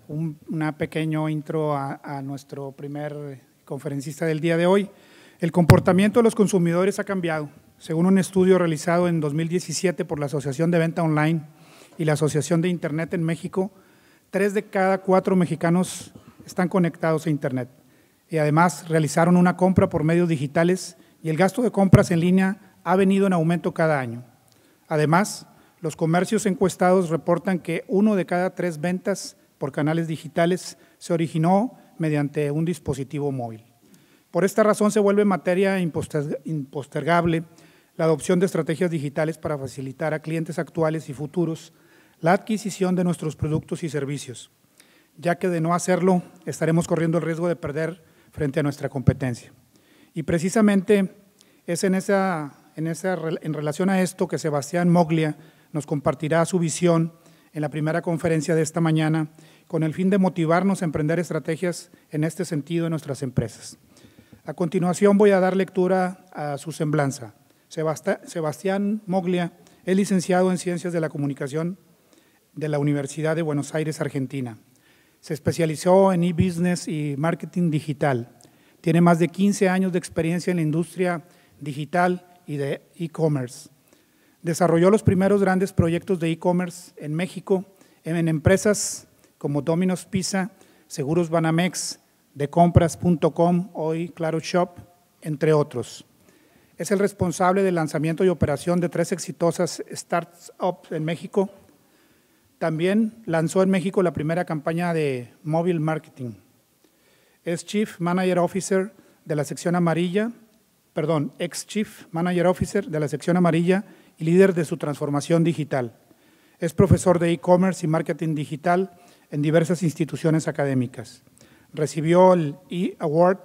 una pequeño intro a nuestro primer conferencista del día de hoy. El comportamiento de los consumidores ha cambiado. Según un estudio realizado en 2017 por la Asociación de Venta Online y la Asociación de Internet en México, 3 de cada 4 mexicanos están conectados a Internet y además realizaron una compra por medios digitales y el gasto de compras en línea ha venido en aumento cada año. Además, los comercios encuestados reportan que 1 de cada 3 ventas por canales digitales se originó mediante un dispositivo móvil. Por esta razón se vuelve materia impostergable la adopción de estrategias digitales para facilitar a clientes actuales y futuros la adquisición de nuestros productos y servicios, ya que de no hacerlo estaremos corriendo el riesgo de perder frente a nuestra competencia. Y precisamente es en relación a esto que Sebastián Moglia nos compartirá su visión en la primera conferencia de esta mañana con el fin de motivarnos a emprender estrategias en este sentido en nuestras empresas. A continuación voy a dar lectura a su semblanza. Sebastián Moglia es licenciado en Ciencias de la Comunicación de la Universidad de Buenos Aires, Argentina. Se especializó en e-business y marketing digital. Tiene más de 15 años de experiencia en la industria digital y de e-commerce. Desarrolló los primeros grandes proyectos de e-commerce en México en empresas como Domino's Pizza, Seguros Banamex, decompras.com, hoy Claro Shop, entre otros. Es el responsable del lanzamiento y operación de 3 exitosas startups en México. También lanzó en México la primera campaña de móvil marketing. Es Chief Manager Officer de la sección amarilla, ex-Chief Manager Officer de la sección amarilla y líder de su transformación digital. Es profesor de e-commerce y marketing digital en diversas instituciones académicas. Recibió el E-Award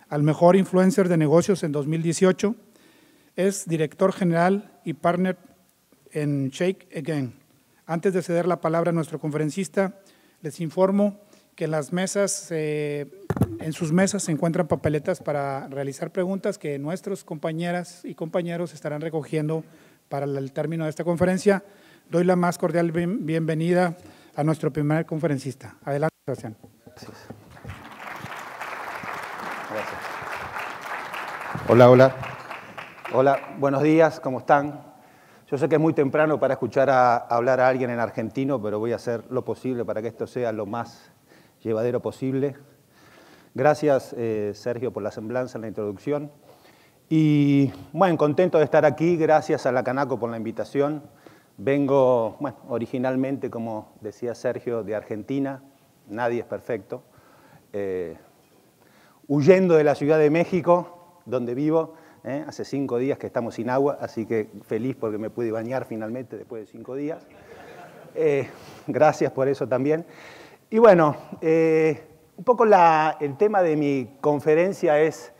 al mejor influencer de negocios en 2018. Es director general y partner en Shake Again. Antes de ceder la palabra a nuestro conferencista, les informo que en sus mesas se encuentran papeletas para realizar preguntas que nuestros compañeras y compañeros estarán recogiendo para el término de esta conferencia. Doy la más cordial bienvenida a nuestro primer conferencista. Adelante, Sebastián. Gracias. Gracias. Hola. Hola, buenos días, ¿cómo están? Yo sé que es muy temprano para escuchar hablar a alguien en argentino, pero voy a hacer lo posible para que esto sea lo más llevadero posible. Gracias, Sergio, por la semblanza en la introducción. Y, bueno, contento de estar aquí, gracias a la Canaco por la invitación. Vengo, originalmente, como decía Sergio, de Argentina, nadie es perfecto. Huyendo de la Ciudad de México, donde vivo, hace 5 días que estamos sin agua, así que feliz porque me pude bañar finalmente después de 5 días. Gracias por eso también. Y bueno, un poco el tema de mi conferencia es,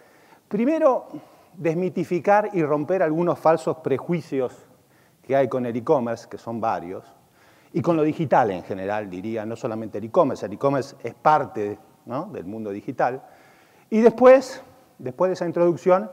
primero, desmitificar y romper algunos falsos prejuicios que hay con el e-commerce, que son varios, y con lo digital en general, diría, no solamente el e-commerce es parte, ¿no?, del mundo digital. Y después de esa introducción,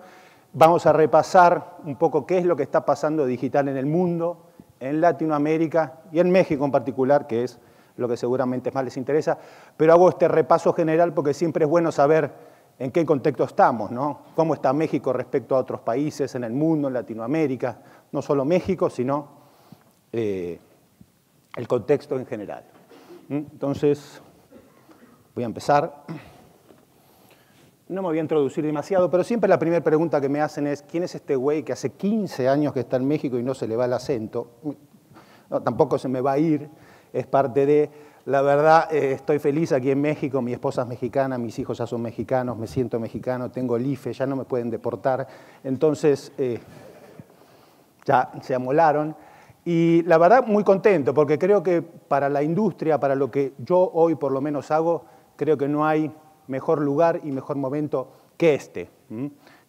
vamos a repasar un poco qué es lo que está pasando digital en el mundo, en Latinoamérica y en México en particular, que es lo que seguramente más les interesa, pero hago este repaso general porque siempre es bueno saber en qué contexto estamos, ¿no? Cómo está México respecto a otros países en el mundo, en Latinoamérica, no solo México, sino el contexto en general. Entonces, voy a empezar. No me voy a introducir demasiado, pero siempre la primera pregunta que me hacen es ¿quién es este güey que hace 15 años que está en México y no se le va el acento? No, tampoco se me va a ir, es parte de... La verdad, estoy feliz aquí en México, mi esposa es mexicana, mis hijos ya son mexicanos, me siento mexicano, tengo el IFE, ya no me pueden deportar, entonces ya se amolaron. Y la verdad, muy contento, porque creo que para la industria, para lo que yo hoy por lo menos hago, creo que no hay mejor lugar y mejor momento que este.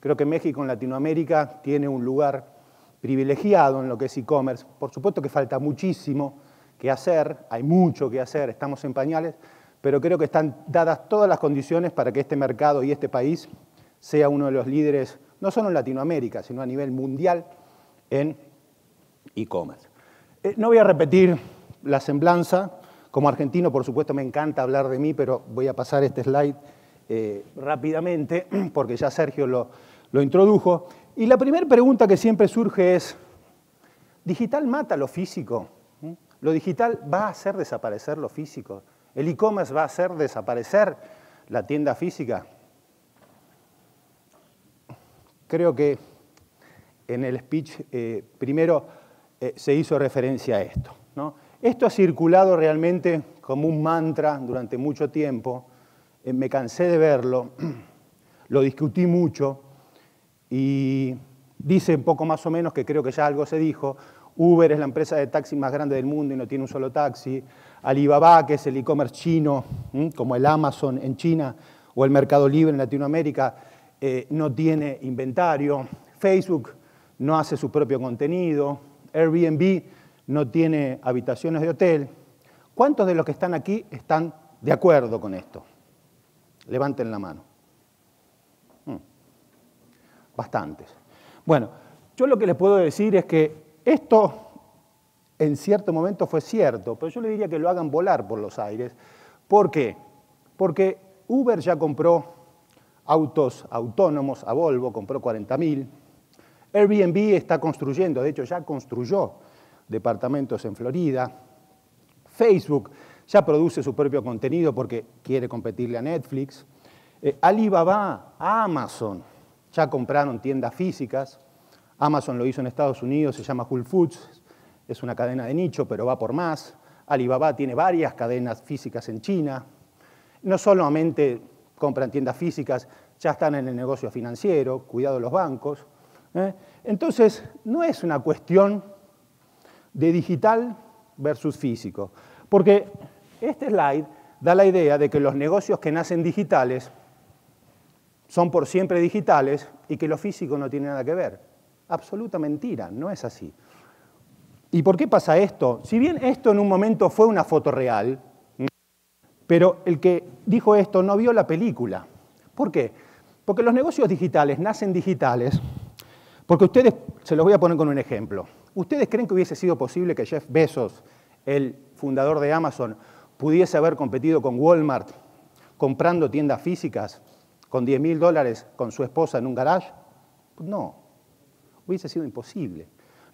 Creo que México en Latinoamérica tiene un lugar privilegiado en lo que es e-commerce. Por supuesto que falta muchísimo que hacer, hay mucho que hacer, estamos en pañales, pero creo que están dadas todas las condiciones para que este mercado y este país sea uno de los líderes, no solo en Latinoamérica, sino a nivel mundial en e-commerce. No voy a repetir la semblanza, Como argentino, por supuesto, me encanta hablar de mí, pero voy a pasar este slide rápidamente, porque ya Sergio lo introdujo. Y la primera pregunta que siempre surge es, ¿digital mata lo físico? ¿Lo digital va a hacer desaparecer lo físico? ¿El e-commerce va a hacer desaparecer la tienda física? Creo que en el speech primero se hizo referencia a esto, ¿no? Esto ha circulado realmente como un mantra durante mucho tiempo. Me cansé de verlo, lo discutí mucho y dice un poco más o menos que creo que ya algo se dijo. Uber es la empresa de taxi más grande del mundo y no tiene un solo taxi. Alibaba, que es el e-commerce chino, como el Amazon en China o el Mercado Libre en Latinoamérica, no tiene inventario. Facebook no hace su propio contenido. Airbnb no tiene habitaciones de hotel. ¿Cuántos de los que están aquí están de acuerdo con esto? Levanten la mano. Bastantes. Bueno, yo lo que les puedo decir es que esto en cierto momento fue cierto, pero yo le diría que lo hagan volar por los aires. ¿Por qué? Porque Uber ya compró autos autónomos a Volvo, compró 40.000. Airbnb está construyendo, de hecho ya construyó departamentos en Florida. Facebook ya produce su propio contenido porque quiere competirle a Netflix. Alibaba, Amazon, ya compraron tiendas físicas. Amazon lo hizo en Estados Unidos, se llama Whole Foods, es una cadena de nicho, pero va por más. Alibaba tiene varias cadenas físicas en China. No solamente compran tiendas físicas, ya están en el negocio financiero, cuidado de los bancos. Entonces, no es una cuestión de digital versus físico, porque este slide da la idea de que los negocios que nacen digitales son por siempre digitales y que lo físico no tiene nada que ver. Absoluta mentira, no es así. ¿Y por qué pasa esto? Si bien esto en un momento fue una foto real, pero el que dijo esto no vio la película. ¿Por qué? Porque los negocios digitales nacen digitales, porque ustedes, se los voy a poner con un ejemplo. ¿Ustedes creen que hubiese sido posible que Jeff Bezos, el fundador de Amazon, pudiese haber competido con Walmart comprando tiendas físicas con $10.000 con su esposa en un garage? No, hubiese sido imposible.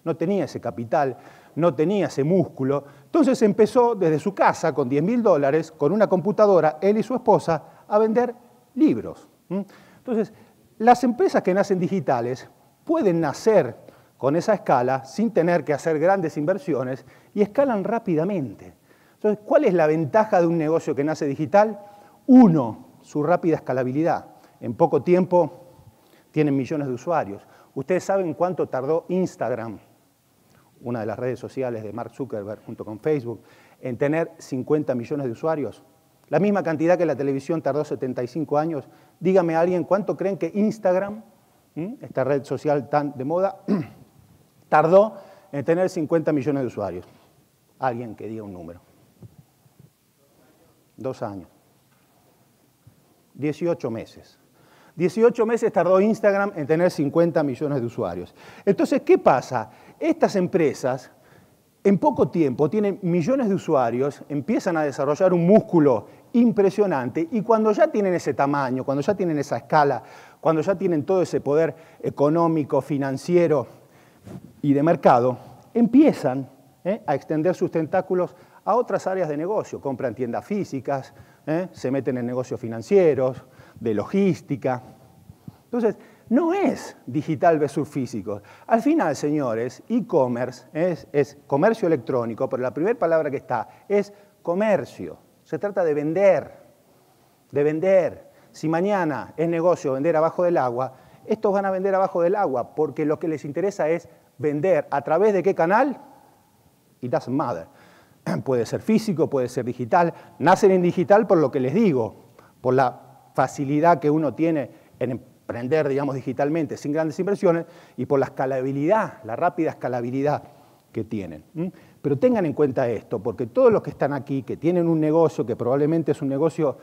No tenía ese capital, no tenía ese músculo. Entonces empezó desde su casa con $10.000, con una computadora, él y su esposa, a vender libros. Entonces, las empresas que nacen digitales pueden nacer con esa escala sin tener que hacer grandes inversiones y escalan rápidamente. Entonces, ¿cuál es la ventaja de un negocio que nace digital? Uno, su rápida escalabilidad. En poco tiempo tienen millones de usuarios. ¿Ustedes saben cuánto tardó Instagram, una de las redes sociales de Mark Zuckerberg junto con Facebook, en tener 50 millones de usuarios? La misma cantidad que la televisión tardó 75 años. Dígame a alguien cuánto creen que Instagram, esta red social tan de moda, tardó en tener 50 millones de usuarios. Alguien que diga un número. 2 años. 18 meses. 18 meses tardó Instagram en tener 50 millones de usuarios. Entonces, ¿qué pasa? Estas empresas, en poco tiempo, tienen millones de usuarios, empiezan a desarrollar un músculo impresionante y cuando ya tienen ese tamaño, cuando ya tienen esa escala, cuando ya tienen todo ese poder económico, financiero y de mercado, empiezan a extender sus tentáculos a otras áreas de negocio. Compran tiendas físicas, se meten en negocios financieros, de logística. Entonces, no es digital versus físico. Al final, señores, e-commerce es comercio electrónico, pero la primera palabra que está es comercio. Se trata de vender, de vender. Si mañana es negocio vender abajo del agua, estos van a vender abajo del agua porque lo que les interesa es vender. ¿A través de qué canal? It doesn't matter. Puede ser físico, puede ser digital. Nacen en digital por lo que les digo, por la facilidad que uno tiene en emprender, digamos, digitalmente, sin grandes inversiones, y por la escalabilidad, la rápida escalabilidad que tienen. Pero tengan en cuenta esto, porque todos los que están aquí, que tienen un negocio, que probablemente es un negocio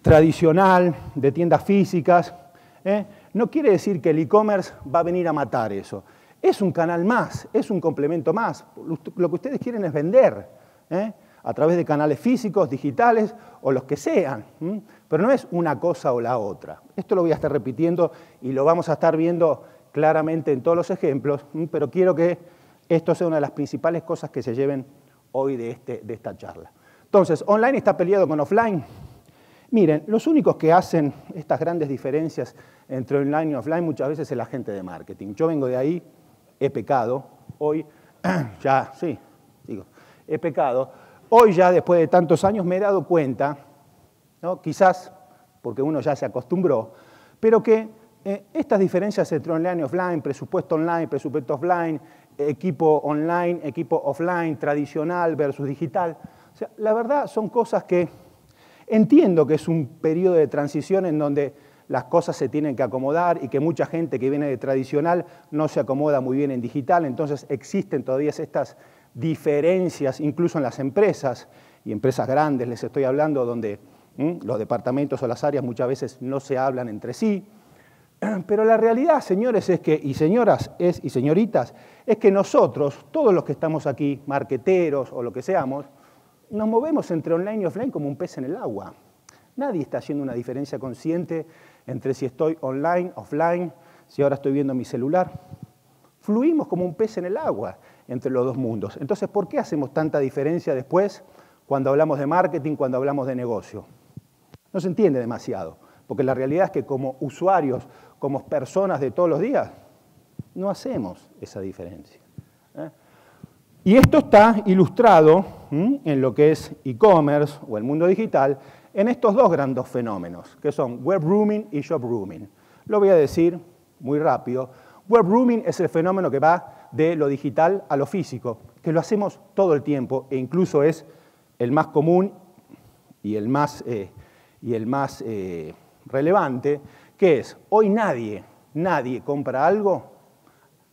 tradicional, de tiendas físicas, no quiere decir que el e-commerce va a venir a matar eso. Es un canal más, es un complemento más. Lo que ustedes quieren es vender. a través de canales físicos, digitales o los que sean. Pero no es una cosa o la otra. Esto lo voy a estar repitiendo y lo vamos a estar viendo claramente en todos los ejemplos, pero quiero que esto sea una de las principales cosas que se lleven hoy de esta charla. Entonces, ¿online está peleado con offline? Miren, los únicos que hacen estas grandes diferencias entre online y offline muchas veces es la gente de marketing. Yo vengo de ahí, he pecado, hoy ya, sí, digo, he pecado. Hoy ya, después de tantos años, me he dado cuenta, ¿no? Quizás porque uno ya se acostumbró, pero que estas diferencias entre online y offline, presupuesto offline, equipo online, equipo offline, tradicional versus digital, o sea, la verdad son cosas que entiendo que es un periodo de transición en donde las cosas se tienen que acomodar y que mucha gente que viene de tradicional no se acomoda muy bien en digital, entonces existen todavía estas diferencias incluso en las empresas, y empresas grandes les estoy hablando, donde los departamentos o las áreas muchas veces no se hablan entre sí. Pero la realidad, señores, es que, y señoras y señoritas, es que nosotros, todos los que estamos aquí, marqueteros o lo que seamos, nos movemos entre online y offline como un pez en el agua. Nadie está haciendo una diferencia consciente entre si estoy online, offline, si ahora estoy viendo mi celular. Fluimos como un pez en el agua entre los dos mundos. Entonces, ¿por qué hacemos tanta diferencia después cuando hablamos de marketing, cuando hablamos de negocio? No se entiende demasiado, porque la realidad es que como usuarios, como personas de todos los días, no hacemos esa diferencia. Y esto está ilustrado en lo que es e-commerce o el mundo digital, en estos dos grandes fenómenos, que son web rooming y shop rooming. Lo voy a decir muy rápido. Web rooming es el fenómeno que va de lo digital a lo físico, que lo hacemos todo el tiempo e incluso es el más común y el más relevante, que es, hoy nadie compra algo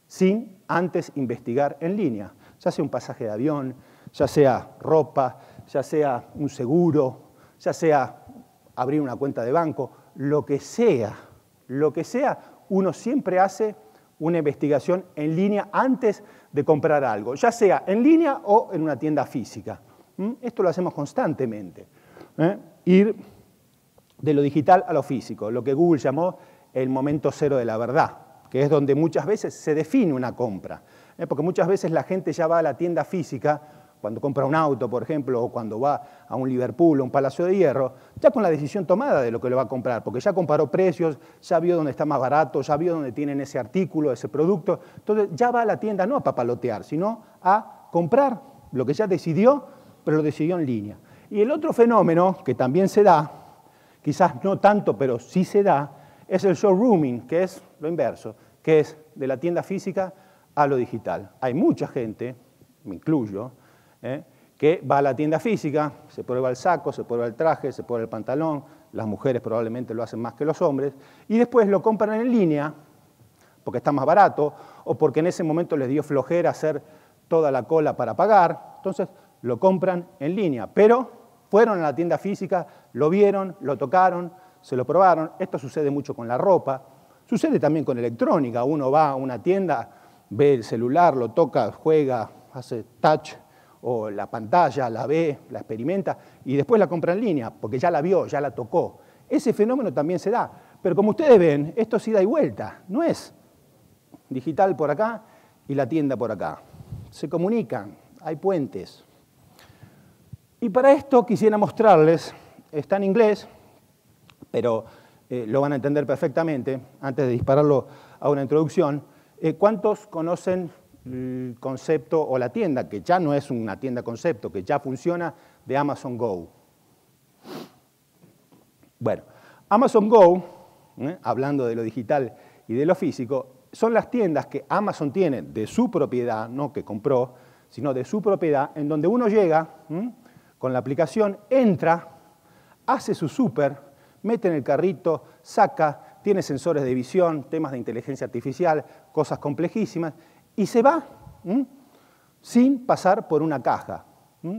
sin antes investigar en línea, ya sea un pasaje de avión, ya sea ropa, ya sea un seguro, ya sea abrir una cuenta de banco, lo que sea, uno siempre hace una investigación en línea antes de comprar algo, ya sea en línea o en una tienda física. Esto lo hacemos constantemente. Ir de lo digital a lo físico, lo que Google llamó el momento cero de la verdad, que es donde muchas veces se define una compra. Porque muchas veces la gente ya va a la tienda física, cuando compra un auto, por ejemplo, o cuando va a un Liverpool o un Palacio de Hierro, ya con la decisión tomada de lo que le va a comprar, porque ya comparó precios, ya vio dónde está más barato, ya vio dónde tienen ese artículo, ese producto. Entonces ya va a la tienda no a papalotear, sino a comprar lo que ya decidió, pero lo decidió en línea. Y el otro fenómeno que también se da, quizás no tanto, pero sí se da, es el showrooming, que es lo inverso, que es de la tienda física a lo digital. Hay mucha gente, me incluyo, que va a la tienda física, se prueba el saco, se prueba el traje, se prueba el pantalón, las mujeres probablemente lo hacen más que los hombres, y después lo compran en línea, porque está más barato, o porque en ese momento les dio flojera hacer toda la cola para pagar, entonces lo compran en línea, pero fueron a la tienda física, lo vieron, lo tocaron, se lo probaron. Esto sucede mucho con la ropa, sucede también con electrónica. Uno va a una tienda, ve el celular, lo toca, juega, hace touch, o la pantalla, la ve, la experimenta, y después la compra en línea, porque ya la vio, ya la tocó. Ese fenómeno también se da. Pero como ustedes ven, esto es ida y vuelta, no es digital por acá y la tienda por acá. Se comunican, hay puentes. Y para esto quisiera mostrarles, está en inglés, pero lo van a entender perfectamente, antes de dispararlo a una introducción. ¿Cuántos conocen el concepto o la tienda, que ya no es una tienda concepto, que ya funciona, de Amazon Go? Bueno, Amazon Go, hablando de lo digital y de lo físico, son las tiendas que Amazon tiene de su propiedad, no que compró, sino de su propiedad, en donde uno llega con la aplicación, entra, hace su súper, mete en el carrito, saca, tiene sensores de visión, temas de inteligencia artificial, cosas complejísimas, y se va sin pasar por una caja,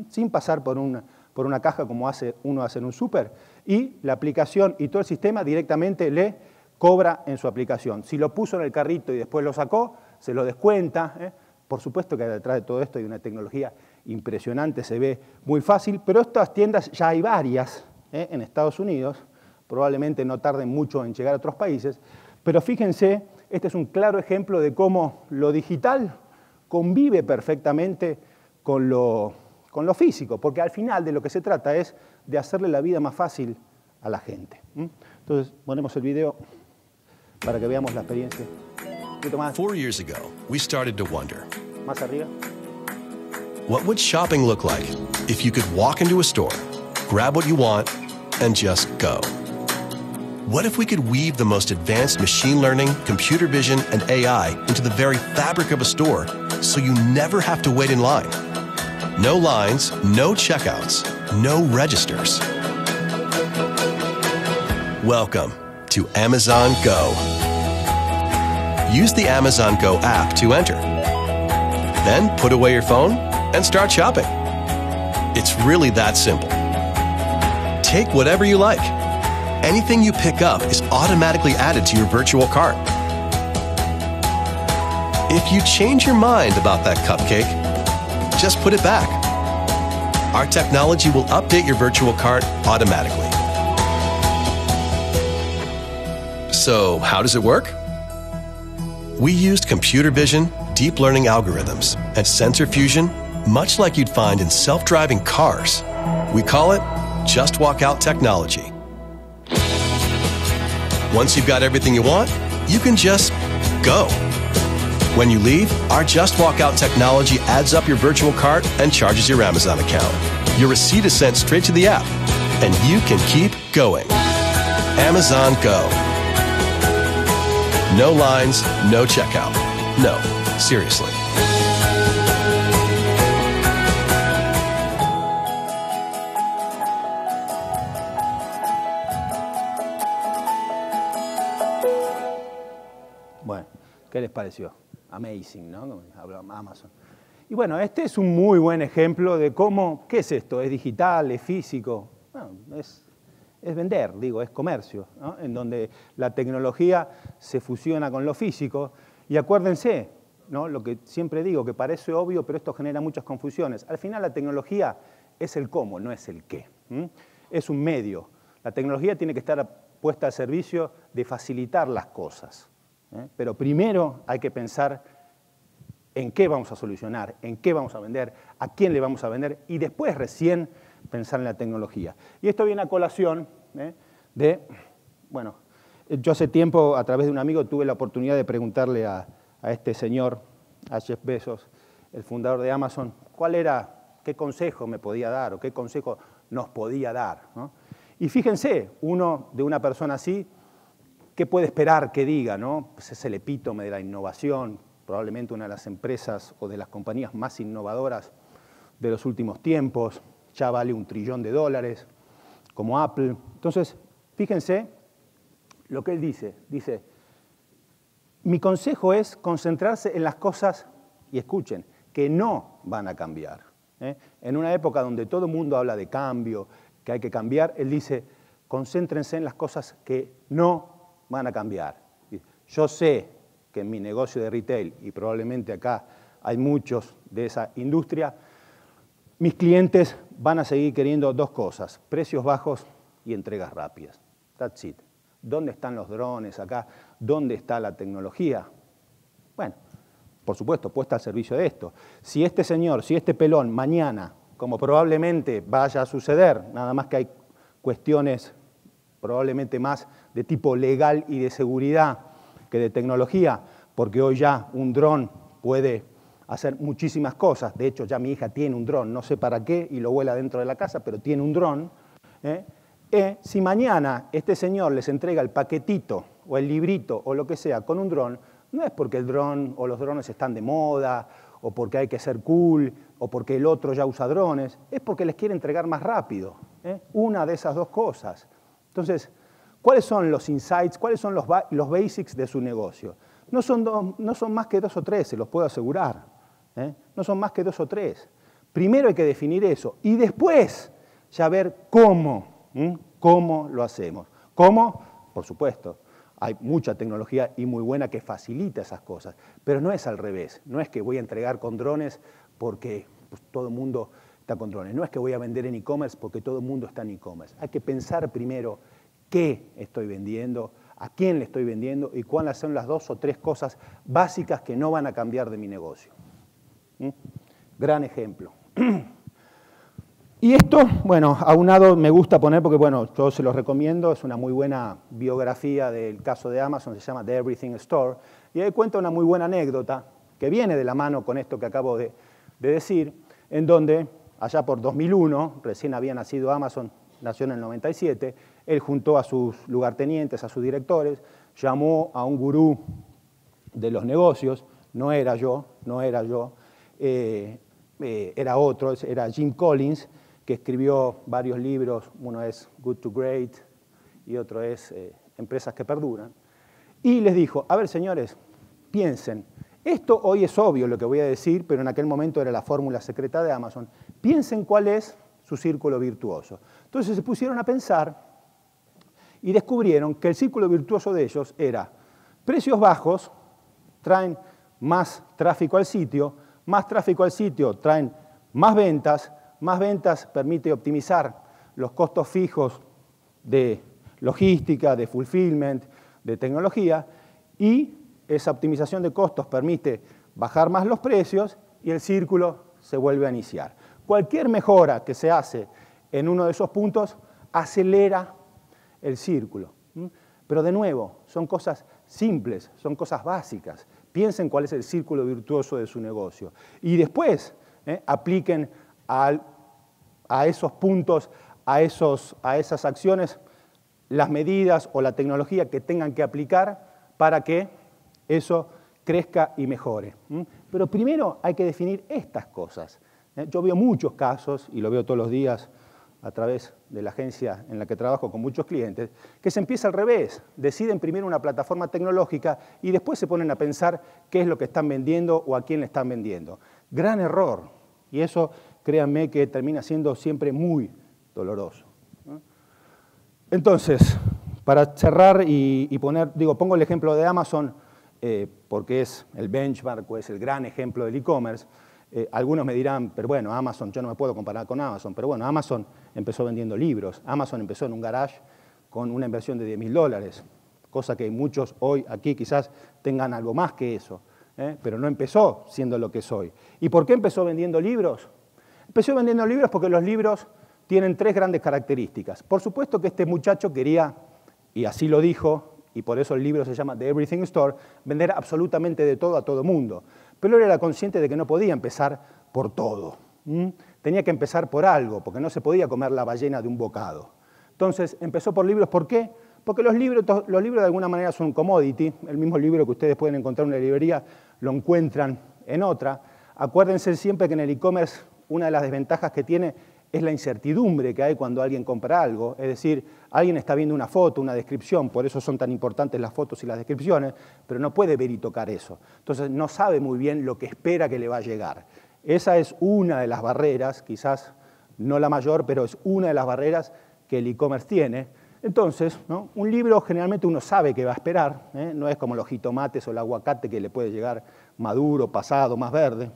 sin pasar por una caja como uno hace en un súper, y la aplicación y todo el sistema directamente le cobra en su aplicación. Si lo puso en el carrito y después lo sacó, se lo descuenta. Por supuesto que detrás de todo esto hay una tecnología impresionante, se ve muy fácil, pero estas tiendas ya hay varias en Estados Unidos, probablemente no tarden mucho en llegar a otros países, pero fíjense, este es un claro ejemplo de cómo lo digital convive perfectamente con lo físico, porque al final de lo que se trata es de hacerle la vida más fácil a la gente. Entonces, ponemos el video para que veamos la experiencia. Un poquito más. 4 years ago, we started to wonder, Más arriba. what would shopping look like if you could walk into a store, grab what you want, and just go? What if we could weave the most advanced machine learning, computer vision, and AI into the very fabric of a store so you never have to wait in line? No lines, no checkouts, no registers. Welcome to Amazon Go. Use the Amazon Go app to enter. Then put away your phone and start shopping. It's really that simple. Take whatever you like. Anything you pick up is automatically added to your virtual cart. If you change your mind about that cupcake, just put it back. Our technology will update your virtual cart automatically. So, how does it work? We used computer vision, deep learning algorithms, and sensor fusion, much like you'd find in self-driving cars. We call it Just Walk Out technology. Once you've got everything you want, you can just go. When you leave, our Just Walk Out technology adds up your virtual cart and charges your Amazon account. Your receipt is sent straight to the app, and you can keep going. Amazon Go. No lines, no checkout. No, seriously. Bueno, ¿qué les pareció? Amazing, ¿no? Como habló Amazon. Y bueno, este es un muy buen ejemplo de cómo, ¿qué es esto? ¿Es digital? ¿Es físico? Bueno, es vender, digo, es comercio, ¿no? En donde la tecnología se fusiona con lo físico. Y acuérdense, ¿no? Lo que siempre digo, que parece obvio, pero esto genera muchas confusiones. Al final la tecnología es el cómo, no es el qué. Es un medio. La tecnología tiene que estar puesta al servicio de facilitar las cosas. Pero primero hay que pensar en qué vamos a solucionar, en qué vamos a vender, a quién le vamos a vender, y después recién pensar en la tecnología. Y esto viene a colación bueno, yo hace tiempo, a través de un amigo, tuve la oportunidad de preguntarle a este señor, a Jeff Bezos, el fundador de Amazon, qué consejo me podía dar o qué consejo nos podía dar, ¿no? Y fíjense, uno de una persona así, ¿qué puede esperar que diga, ¿no? Pues es el epítome de la innovación, probablemente una de las empresas o de las compañías más innovadoras de los últimos tiempos, ya vale $1 trillón, como Apple. Entonces, fíjense lo que él dice. Dice, mi consejo es concentrarse en las cosas, y escuchen, que no van a cambiar. En una época donde todo el mundo habla de cambio, que hay que cambiar, él dice, concéntrense en las cosas que no van a cambiar. Yo sé que en mi negocio de retail, y probablemente acá hay muchos de esa industria, mis clientes van a seguir queriendo dos cosas, precios bajos y entregas rápidas. That's it. ¿Dónde están los drones acá? ¿Dónde está la tecnología? Bueno, por supuesto, puesta al servicio de esto. Si este señor, si este pelón mañana, como probablemente vaya a suceder, nada más que hay cuestiones probablemente más de tipo legal y de seguridad que de tecnología, porque hoy ya un dron puede hacer muchísimas cosas. De hecho, ya mi hija tiene un dron, no sé para qué, y lo vuela dentro de la casa, pero tiene un dron. Si mañana este señor les entrega el paquetito o el librito o lo que sea con un dron, no es porque el dron o los drones están de moda, o porque hay que ser cool, o porque el otro ya usa drones, es porque les quiere entregar más rápido. Una de esas dos cosas. Entonces, ¿cuáles son los insights, cuáles son los basics de su negocio? No son más que 2 o 3, se los puedo asegurar. No son más que 2 o 3. Primero hay que definir eso y después ya ver cómo lo hacemos. ¿Cómo? Por supuesto, hay mucha tecnología y muy buena que facilita esas cosas, pero no es al revés. No es que voy a entregar con drones porque pues todo el mundo está con drones. No es que voy a vender en e-commerce porque todo el mundo está en e-commerce. Hay que pensar primero qué estoy vendiendo, a quién le estoy vendiendo y cuáles son las 2 o 3 cosas básicas que no van a cambiar de mi negocio. Gran ejemplo. Y esto, bueno, aunado me gusta poner porque, bueno, yo se los recomiendo, es una muy buena biografía del caso de Amazon, se llama The Everything Store, y ahí cuenta una muy buena anécdota que viene de la mano con esto que acabo de decir, en donde, allá por 2001, recién había nacido Amazon, nació en el 97, él juntó a sus lugartenientes, a sus directores, llamó a un gurú de los negocios, no era yo, era otro, era Jim Collins, que escribió varios libros, uno es Good to Great y otro es Empresas que Perduran, y les dijo, a ver señores, piensen, esto hoy es obvio lo que voy a decir, pero en aquel momento era la fórmula secreta de Amazon, piensen cuál es su círculo virtuoso. Entonces se pusieron a pensar y descubrieron que el círculo virtuoso de ellos era precios bajos, traen más tráfico al sitio traen más ventas permite optimizar los costos fijos de logística, de fulfillment, de tecnología, y esa optimización de costos permite bajar más los precios y el círculo se vuelve a iniciar. Cualquier mejora que se hace en uno de esos puntos acelera el círculo. Pero de nuevo, son cosas simples, son cosas básicas. Piensen cuál es el círculo virtuoso de su negocio. Y después apliquen a esos puntos, a esas acciones, las medidas o la tecnología que tengan que aplicar para que eso crezca y mejore. Pero primero hay que definir estas cosas. Yo veo muchos casos, y lo veo todos los días a través de la agencia en la que trabajo con muchos clientes, que se empieza al revés. Deciden primero una plataforma tecnológica y después se ponen a pensar qué es lo que están vendiendo o a quién le están vendiendo. Gran error. Y eso, créanme, que termina siendo siempre muy doloroso. Entonces, para cerrar y pongo el ejemplo de Amazon, porque es el benchmark o es el gran ejemplo del e-commerce. Algunos me dirán, pero bueno, Amazon, yo no me puedo comparar con Amazon, pero bueno, Amazon empezó vendiendo libros. Amazon empezó en un garage con una inversión de $10.000, cosa que muchos hoy aquí quizás tengan algo más que eso, pero no empezó siendo lo que es hoy. ¿Y por qué empezó vendiendo libros? Empezó vendiendo libros porque los libros tienen 3 grandes características. Por supuesto que este muchacho quería, y así lo dijo, y por eso el libro se llama The Everything Store, vender absolutamente de todo a todo mundo. Pero él era consciente de que no podía empezar por todo. Tenía que empezar por algo, porque no se podía comer la ballena de un bocado. Entonces, empezó por libros. ¿Por qué? Porque los libros de alguna manera son un commodity. El mismo libro que ustedes pueden encontrar en una librería, lo encuentran en otra. Acuérdense siempre que en el e-commerce una de las desventajas que tiene es la incertidumbre que hay cuando alguien compra algo. Es decir, alguien está viendo una foto, una descripción, por eso son tan importantes las fotos y las descripciones, pero no puede ver y tocar eso. Entonces no sabe muy bien lo que espera que le va a llegar. Esa es una de las barreras, quizás no la mayor, pero es una de las barreras que el e-commerce tiene. Entonces, ¿no? Un libro generalmente uno sabe que va a esperar, no es como los jitomates o el aguacate que le puede llegar maduro, pasado, más verde.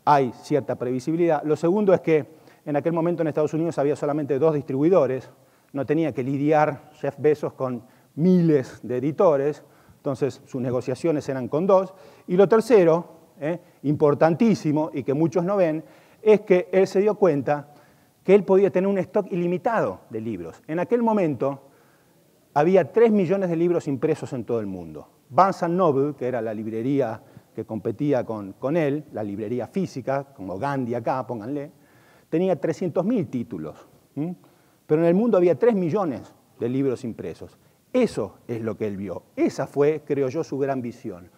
Hay cierta previsibilidad. Lo segundo es que en aquel momento en Estados Unidos había solamente 2 distribuidores, no tenía que lidiar Jeff Bezos con miles de editores, entonces sus negociaciones eran con 2. Y lo tercero, importantísimo y que muchos no ven, es que él se dio cuenta que él podía tener un stock ilimitado de libros. En aquel momento había 3 millones de libros impresos en todo el mundo. Barnes & Noble, que era la librería que competía con él, la librería física, como Gandhi acá, pónganle, tenía 300.000 títulos, pero en el mundo había 3 millones de libros impresos. Eso es lo que él vio. Esa fue, creo yo, su gran visión.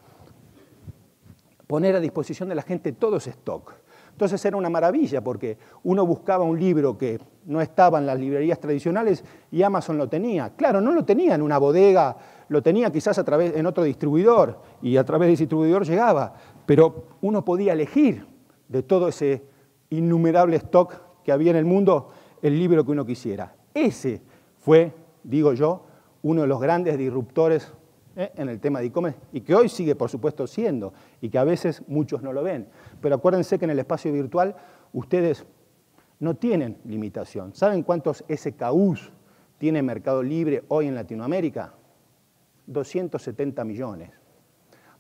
Poner a disposición de la gente todo ese stock. Entonces era una maravilla porque uno buscaba un libro que no estaba en las librerías tradicionales y Amazon lo tenía. Claro, no lo tenía en una bodega, lo tenía quizás en otro distribuidor y a través de ese distribuidor llegaba, pero uno podía elegir de todo ese innumerable stock que había en el mundo el libro que uno quisiera. Ese fue, digo yo, uno de los grandes disruptores en el tema de e-commerce y que hoy sigue, por supuesto, siendo y que a veces muchos no lo ven. Pero acuérdense que en el espacio virtual ustedes no tienen limitación. ¿Saben cuántos SKUs tiene Mercado Libre hoy en Latinoamérica? 270 millones.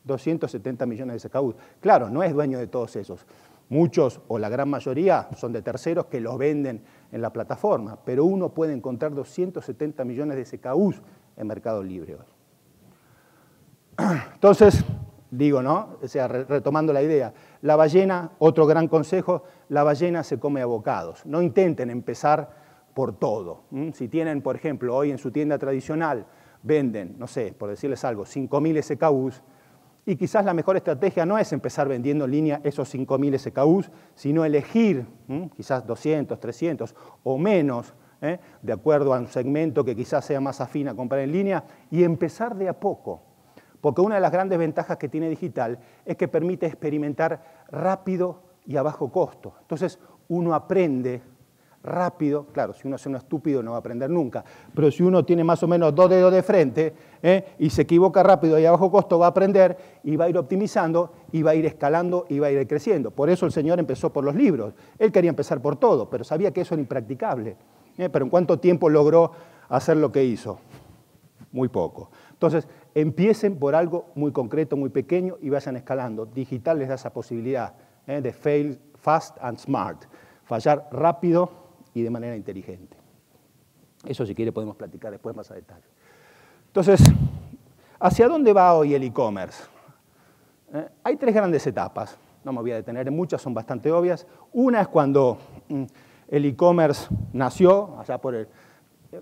270 millones de SKUs. Claro, no es dueño de todos esos. Muchos, o la gran mayoría, son de terceros que los venden en la plataforma, pero uno puede encontrar 270 millones de SKUs en Mercado Libre hoy. Entonces, digo, ¿no? O sea, retomando la idea, la ballena, otro gran consejo, la ballena se come a bocados. No intenten empezar por todo. Si tienen, por ejemplo, hoy en su tienda tradicional, venden, no sé, por decirles algo, 5.000 SKUs, y quizás la mejor estrategia no es empezar vendiendo en línea esos 5.000 SKUs, sino elegir quizás 200, 300 o menos, de acuerdo a un segmento que quizás sea más afín a comprar en línea, y empezar de a poco. Porque una de las grandes ventajas que tiene digital es que permite experimentar rápido y a bajo costo. Entonces uno aprende rápido, claro, si uno es un estúpido no va a aprender nunca, pero si uno tiene más o menos 2 dedos de frente y se equivoca rápido y a bajo costo va a aprender y va a ir optimizando y va a ir escalando y va a ir creciendo. Por eso el señor empezó por los libros. Él quería empezar por todo, pero sabía que eso era impracticable. Pero ¿en cuánto tiempo logró hacer lo que hizo? Muy poco. Entonces, empiecen por algo muy concreto, muy pequeño y vayan escalando. Digital les da esa posibilidad de fail fast and smart, fallar rápido y de manera inteligente. Eso si quiere podemos platicar después más a detalle. Entonces, ¿hacia dónde va hoy el e-commerce? Hay 3 grandes etapas, no me voy a detener en muchas, son bastante obvias. Una es cuando el e-commerce nació, allá por el...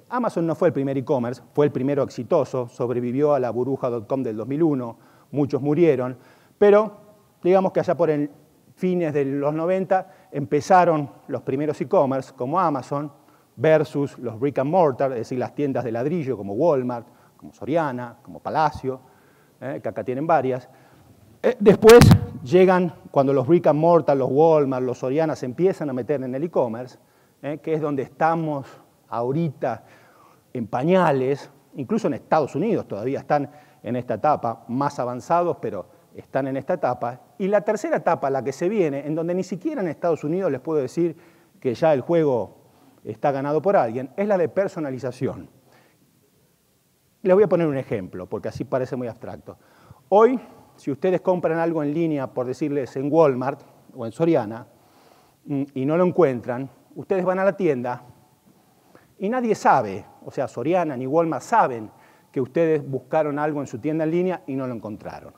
Amazon no fue el primer e-commerce, fue el primero exitoso, sobrevivió a la burbuja.com del 2001, muchos murieron, pero digamos que allá por el fines de los 90 empezaron los primeros e-commerce como Amazon versus los brick and mortar, es decir, las tiendas de ladrillo como Walmart, como Soriana, como Palacio, que acá tienen varias. Después llegan cuando los brick and mortar, los Walmart, los Soriana se empiezan a meter en el e-commerce, que es donde estamos ahorita en pañales, incluso en Estados Unidos todavía están en esta etapa, más avanzados, pero están en esta etapa. Y la tercera etapa, la que se viene, en donde ni siquiera en Estados Unidos les puedo decir que ya el juego está ganado por alguien, es la de personalización. Les voy a poner un ejemplo, porque así parece muy abstracto. Hoy, si ustedes compran algo en línea, por decirles en Walmart o en Soriana, y no lo encuentran, ustedes van a la tienda y nadie sabe, o sea, Soriana ni Walmart saben que ustedes buscaron algo en su tienda en línea y no lo encontraron.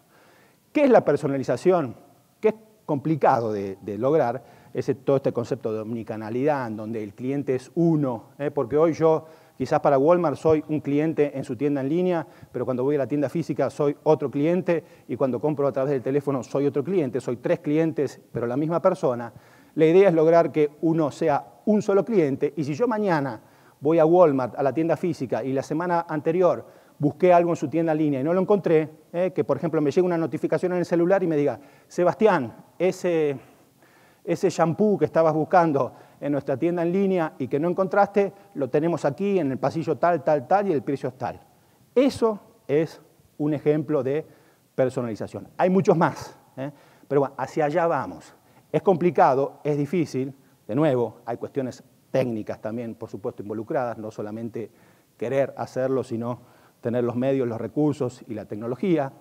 ¿Qué es la personalización? Que es complicado de lograr, es todo este concepto de omnicanalidad, en donde el cliente es uno, porque hoy yo, quizás para Walmart, soy un cliente en su tienda en línea, pero cuando voy a la tienda física soy otro cliente, y cuando compro a través del teléfono soy otro cliente, soy 3 clientes, pero la misma persona. La idea es lograr que uno sea un solo cliente, y si yo mañana voy a Walmart, a la tienda física, y la semana anterior busqué algo en su tienda en línea y no lo encontré, que por ejemplo me llega una notificación en el celular y me diga, Sebastián, ese shampoo que estabas buscando en nuestra tienda en línea y que no encontraste, lo tenemos aquí en el pasillo tal, tal, tal y el precio es tal. Eso es un ejemplo de personalización. Hay muchos más, pero bueno, hacia allá vamos. Es complicado, es difícil, de nuevo, hay cuestiones técnicas también, por supuesto, involucradas, no solamente querer hacerlo, sino tener los medios, los recursos y la tecnología,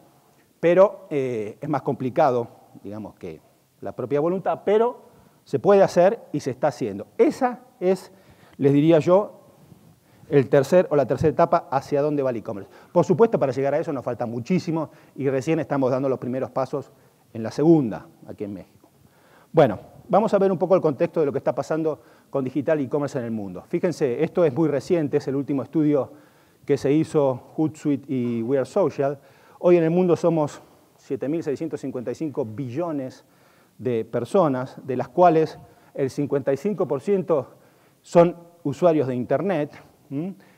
pero es más complicado, digamos, que la propia voluntad, pero se puede hacer y se está haciendo. Esa es, les diría yo, la tercera etapa hacia dónde va el e-commerce. Por supuesto, para llegar a eso nos falta muchísimo y recién estamos dando los primeros pasos en la segunda, aquí en México. Bueno, vamos a ver un poco el contexto de lo que está pasando con digital y e-commerce en el mundo. Fíjense, esto es muy reciente, es el último estudio que se hizo Hootsuite y We Are Social. Hoy en el mundo somos 7.655 billones de personas, de las cuales el 55% son usuarios de Internet,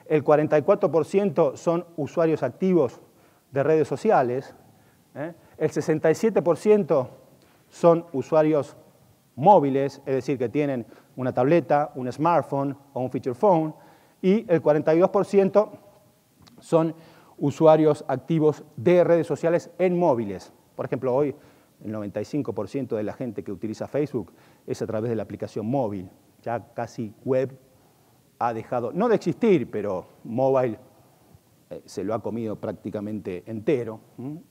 el 44% son usuarios activos de redes sociales, el 67% son usuarios móviles, es decir, que tienen una tableta, un smartphone o un feature phone, y el 42% son usuarios activos de redes sociales en móviles. Por ejemplo, hoy el 95% de la gente que utiliza Facebook es a través de la aplicación móvil. Ya casi web ha dejado, no de existir, pero mobile se lo ha comido prácticamente entero.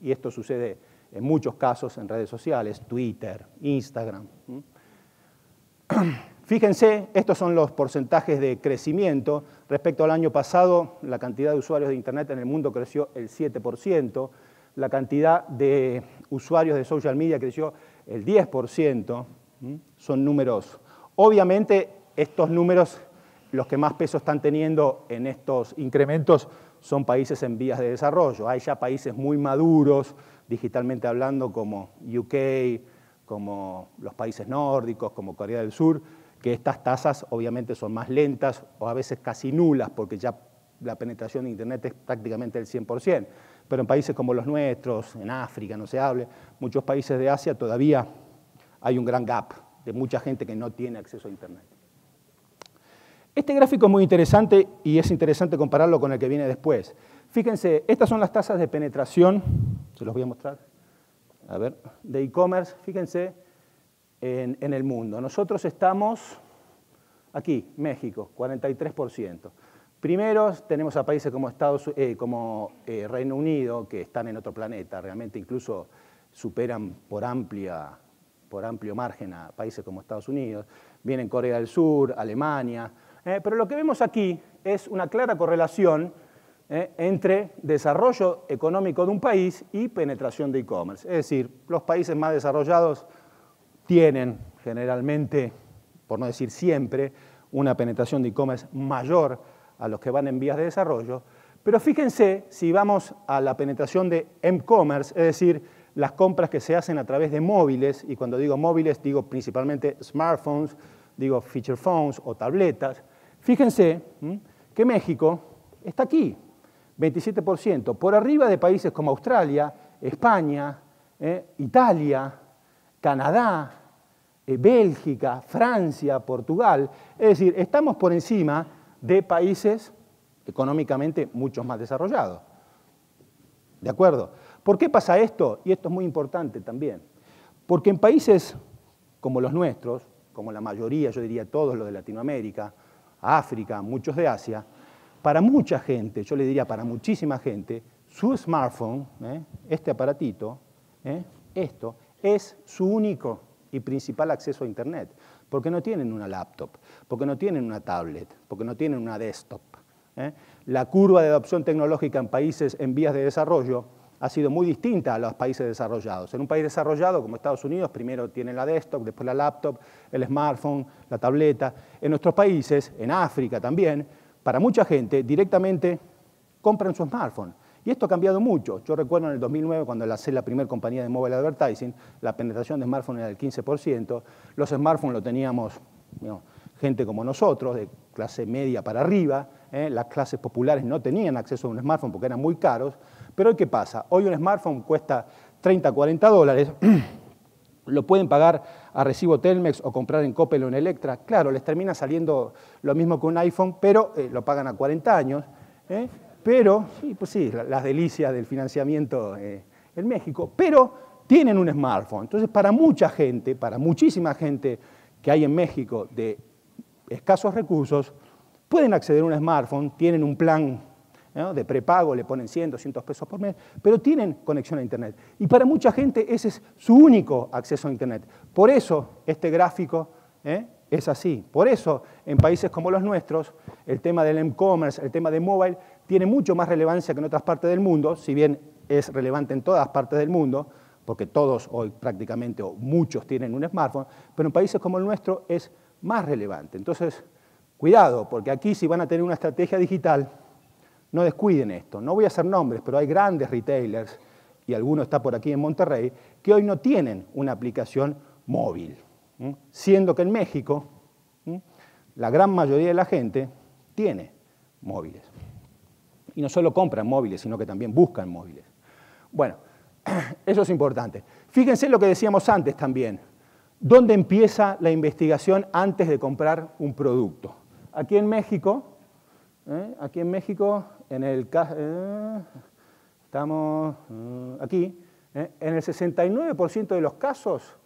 Y esto sucede en muchos casos en redes sociales, Twitter, Instagram. Fíjense, estos son los porcentajes de crecimiento. Respecto al año pasado, la cantidad de usuarios de Internet en el mundo creció el 7%, la cantidad de usuarios de social media creció el 10%. Son números. Obviamente, estos números, los que más peso están teniendo en estos incrementos, son países en vías de desarrollo. Hay ya países muy maduros, digitalmente hablando, como UK, como los países nórdicos, como Corea del Sur, que estas tasas obviamente son más lentas o a veces casi nulas, porque ya la penetración de Internet es prácticamente el 100%. Pero en países como los nuestros, en África no se hable, muchos países de Asia todavía hay un gran gap de mucha gente que no tiene acceso a Internet. Este gráfico es muy interesante y es interesante compararlo con el que viene después. Fíjense, estas son las tasas de penetración, se los voy a mostrar, a ver, de e-commerce, fíjense, en el mundo. Nosotros estamos aquí, México, 43%. Primero tenemos a países como Reino Unido, que están en otro planeta, realmente incluso superan por amplio margen a países como Estados Unidos. Vienen Corea del Sur, Alemania. Pero lo que vemos aquí es una clara correlación entre desarrollo económico de un país y penetración de e-commerce. Es decir, los países más desarrollados tienen generalmente, por no decir siempre, una penetración de e-commerce mayor a los que van en vías de desarrollo. Pero fíjense, si vamos a la penetración de m-commerce, es decir, las compras que se hacen a través de móviles, y cuando digo móviles digo principalmente smartphones, digo feature phones o tabletas, fíjense que México está aquí, 27%, por arriba de países como Australia, España, Italia, Canadá, Bélgica, Francia, Portugal. Es decir, estamos por encima de países económicamente mucho más desarrollados. ¿De acuerdo? ¿Por qué pasa esto? Y esto es muy importante también. Porque en países como los nuestros, como la mayoría, yo diría todos los de Latinoamérica, África, muchos de Asia, para mucha gente, yo le diría para muchísima gente, su smartphone, este aparatito, esto, es su único y principal acceso a Internet, porque no tienen una laptop, porque no tienen una tablet, porque no tienen una desktop. La curva de adopción tecnológica en países en vías de desarrollo ha sido muy distinta a los países desarrollados. En un país desarrollado como Estados Unidos, primero tienen la desktop, después la laptop, el smartphone, la tableta. En nuestros países, en África también, para mucha gente directamente compran su smartphone. Y esto ha cambiado mucho. Yo recuerdo en el 2009, cuando lancé la primera compañía de mobile advertising, la penetración de smartphone era del 15%. Los smartphones lo teníamos gente como nosotros, de clase media para arriba. Las clases populares no tenían acceso a un smartphone porque eran muy caros. Pero hoy, ¿qué pasa? Hoy un smartphone cuesta 30, 40 dólares. Lo pueden pagar a recibo Telmex o comprar en Coppel o en Electra. Claro, les termina saliendo lo mismo que un iPhone, pero lo pagan a 40 años. Pero, sí, pues sí, las delicias del financiamiento en México, pero tienen un smartphone. Entonces, para mucha gente, para muchísima gente que hay en México de escasos recursos, pueden acceder a un smartphone, tienen un plan de prepago, le ponen 100, 200 pesos por mes, pero tienen conexión a Internet. Y para mucha gente ese es su único acceso a Internet. Por eso este gráfico es así. Por eso en países como los nuestros, el tema del e-commerce, el tema de mobile, tiene mucho más relevancia que en otras partes del mundo, si bien es relevante en todas partes del mundo, porque todos hoy prácticamente o muchos tienen un smartphone, pero en países como el nuestro es más relevante. Entonces, cuidado, porque aquí si van a tener una estrategia digital, no descuiden esto. No voy a hacer nombres, pero hay grandes retailers, y alguno está por aquí en Monterrey, que hoy no tienen una aplicación móvil. Siendo que en México la gran mayoría de la gente tiene móviles. Y no solo compran móviles, sino que también buscan móviles. Bueno, eso es importante. Fíjense lo que decíamos antes también. ¿Dónde empieza la investigación antes de comprar un producto? Aquí en México, en el caso... estamos aquí, en el 69% de los casos,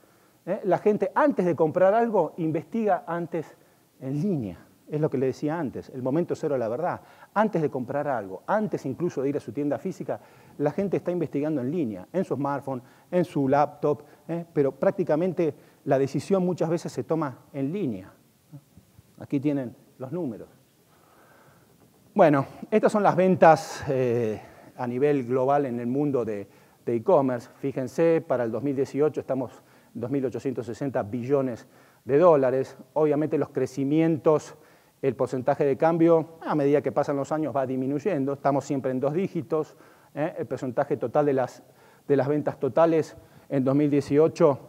la gente antes de comprar algo investiga antes en línea. Es lo que le decía antes, el momento cero de la verdad. Antes de comprar algo, antes incluso de ir a su tienda física, la gente está investigando en línea, en su smartphone, en su laptop, pero prácticamente la decisión muchas veces se toma en línea. Aquí tienen los números. Bueno, estas son las ventas a nivel global en el mundo de e-commerce. Fíjense, para el 2018 estamos en 2.860 billones de dólares. Obviamente los crecimientos, el porcentaje de cambio, a medida que pasan los años va disminuyendo. Estamos siempre en 2 dígitos. El porcentaje total de las ventas totales en 2018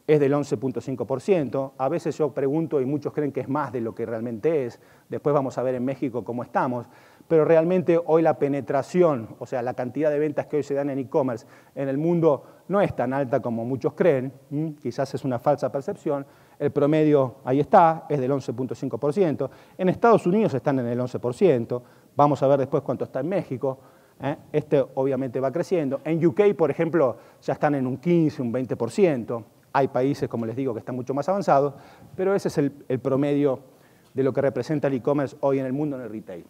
es del 11.5%. A veces yo pregunto y muchos creen que es más de lo que realmente es. Después vamos a ver en México cómo estamos. Pero realmente hoy la penetración, o sea, la cantidad de ventas que hoy se dan en e-commerce en el mundo no es tan alta como muchos creen. Quizás es una falsa percepción. El promedio ahí está, es del 11.5%. En Estados Unidos están en el 11%. Vamos a ver después cuánto está en México. Este obviamente va creciendo. En UK, por ejemplo, ya están en un 15, un 20%. Hay países, como les digo, que están mucho más avanzados, pero ese es el promedio de lo que representa el e-commerce hoy en el mundo en el retail.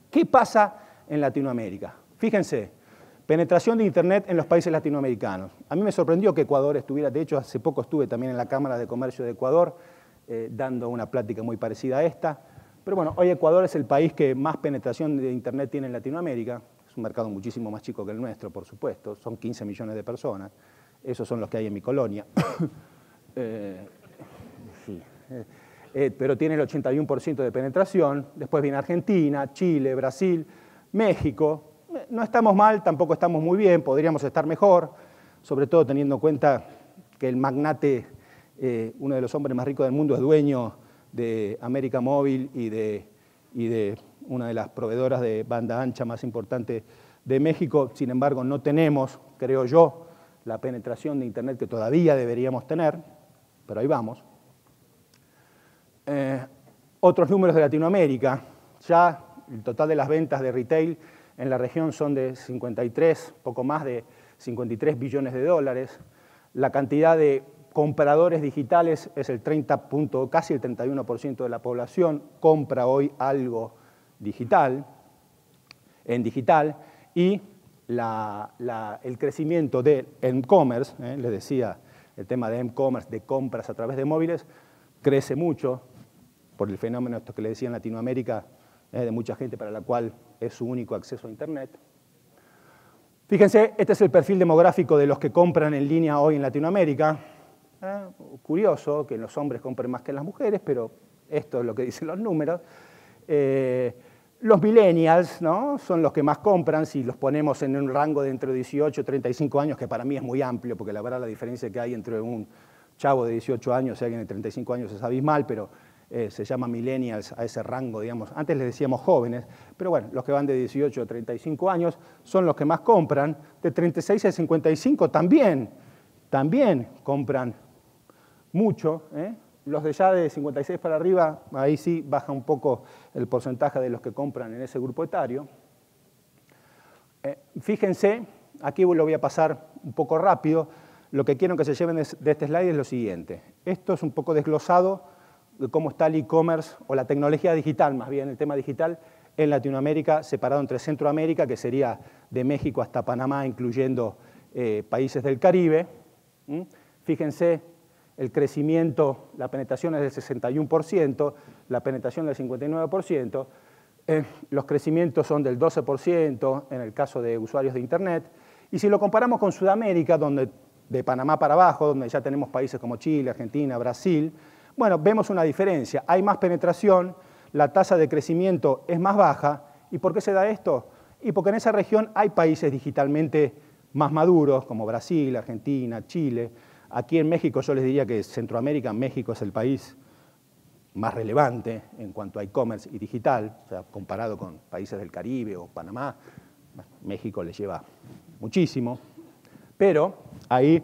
¿Qué pasa en Latinoamérica? Fíjense, penetración de Internet en los países latinoamericanos. A mí me sorprendió que Ecuador estuviera, de hecho hace poco estuve también en la Cámara de Comercio de Ecuador, dando una plática muy parecida a esta. Pero bueno, hoy Ecuador es el país que más penetración de Internet tiene en Latinoamérica. Es un mercado muchísimo más chico que el nuestro, por supuesto. Son 15 millones de personas. Esos son los que hay en mi colonia. Pero tiene el 81% de penetración. Después viene Argentina, Chile, Brasil, México. No estamos mal, tampoco estamos muy bien, podríamos estar mejor, sobre todo teniendo en cuenta que el magnate, uno de los hombres más ricos del mundo, es dueño de América Móvil y de una de las proveedoras de banda ancha más importantes de México. Sin embargo, no tenemos, creo yo, la penetración de Internet que todavía deberíamos tener, pero ahí vamos. Otros números de Latinoamérica, ya el total de las ventas de retail en la región son de 53, poco más de 53 billones de dólares. La cantidad de compradores digitales es el 30, casi el 31% de la población compra hoy algo digital, en digital, y el crecimiento del e-commerce, les decía, el tema de e-commerce, de compras a través de móviles, crece mucho por el fenómeno esto que le decía en Latinoamérica, de mucha gente para la cual es su único acceso a Internet. Fíjense, este es el perfil demográfico de los que compran en línea hoy en Latinoamérica. Curioso que los hombres compren más que las mujeres, pero esto es lo que dicen los números. Los millennials, ¿no?, son los que más compran, si los ponemos en un rango de entre 18 y 35 años, que para mí es muy amplio, porque la verdad la diferencia que hay entre un chavo de 18 años y alguien de 35 años es abismal, pero se llama millennials a ese rango, digamos. Antes les decíamos jóvenes, pero bueno, los que van de 18 a 35 años son los que más compran. De 36 a 55 también compran mucho. Los de ya de 56 para arriba, ahí sí baja un poco el porcentaje de los que compran en ese grupo etario. Fíjense, aquí lo voy a pasar un poco rápido. Lo que quiero que se lleven de este slide es lo siguiente. Esto es un poco desglosado de cómo está el e-commerce, o la tecnología digital, más bien el tema digital, en Latinoamérica, separado entre Centroamérica, que sería de México hasta Panamá, incluyendo países del Caribe. Fíjense, el crecimiento, la penetración es del 61%, la penetración del 59%, los crecimientos son del 12% en el caso de usuarios de Internet. Y si lo comparamos con Sudamérica, donde de Panamá para abajo, donde ya tenemos países como Chile, Argentina, Brasil, bueno, vemos una diferencia. Hay más penetración, la tasa de crecimiento es más baja. ¿Y por qué se da esto? Y porque en esa región hay países digitalmente más maduros, como Brasil, Argentina, Chile. Aquí en México yo les diría que Centroamérica, México es el país más relevante en cuanto a e-commerce y digital, o sea, comparado con países del Caribe o Panamá. México les lleva muchísimo, pero ahí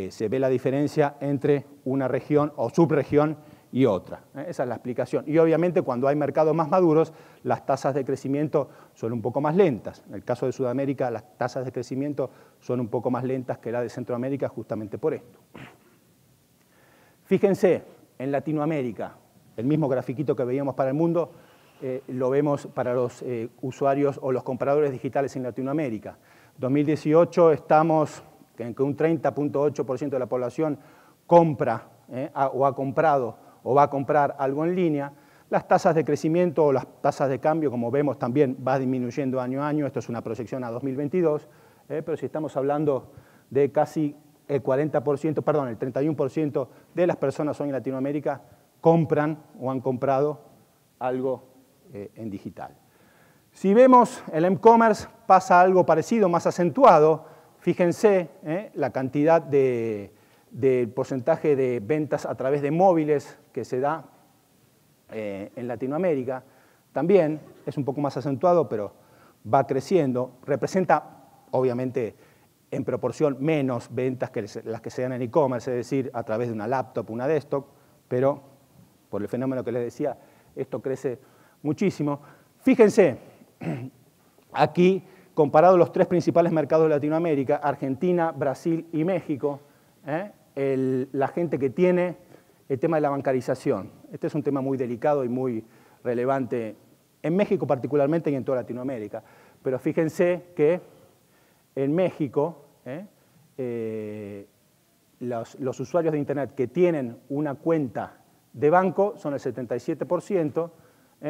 se ve la diferencia entre una región o subregión y otra. Esa es la explicación. Y obviamente cuando hay mercados más maduros, las tasas de crecimiento son un poco más lentas. En el caso de Sudamérica, las tasas de crecimiento son un poco más lentas que la de Centroamérica justamente por esto. Fíjense, en Latinoamérica, el mismo grafiquito que veíamos para el mundo, lo vemos para los usuarios o los compradores digitales en Latinoamérica. 2018 estamos en que un 30.8% de la población compra o ha comprado o va a comprar algo en línea. Las tasas de crecimiento o las tasas de cambio, como vemos, también va disminuyendo año a año. Esto es una proyección a 2022, pero si estamos hablando de casi el 40%, perdón, el 31% de las personas hoy en Latinoamérica compran o han comprado algo en digital. Si vemos el e-commerce, pasa algo parecido, más acentuado. Fíjense la cantidad del porcentaje de ventas a través de móviles que se da en Latinoamérica. También es un poco más acentuado, pero va creciendo. Representa, obviamente, en proporción menos ventas que las que se dan en e-commerce, es decir, a través de una laptop, una desktop, pero por el fenómeno que les decía, esto crece muchísimo. Fíjense, aquí, comparado los tres principales mercados de Latinoamérica, Argentina, Brasil y México, la gente que tiene el tema de la bancarización. Este es un tema muy delicado y muy relevante en México particularmente y en toda Latinoamérica. Pero fíjense que en México los usuarios de Internet que tienen una cuenta de banco son el 77%,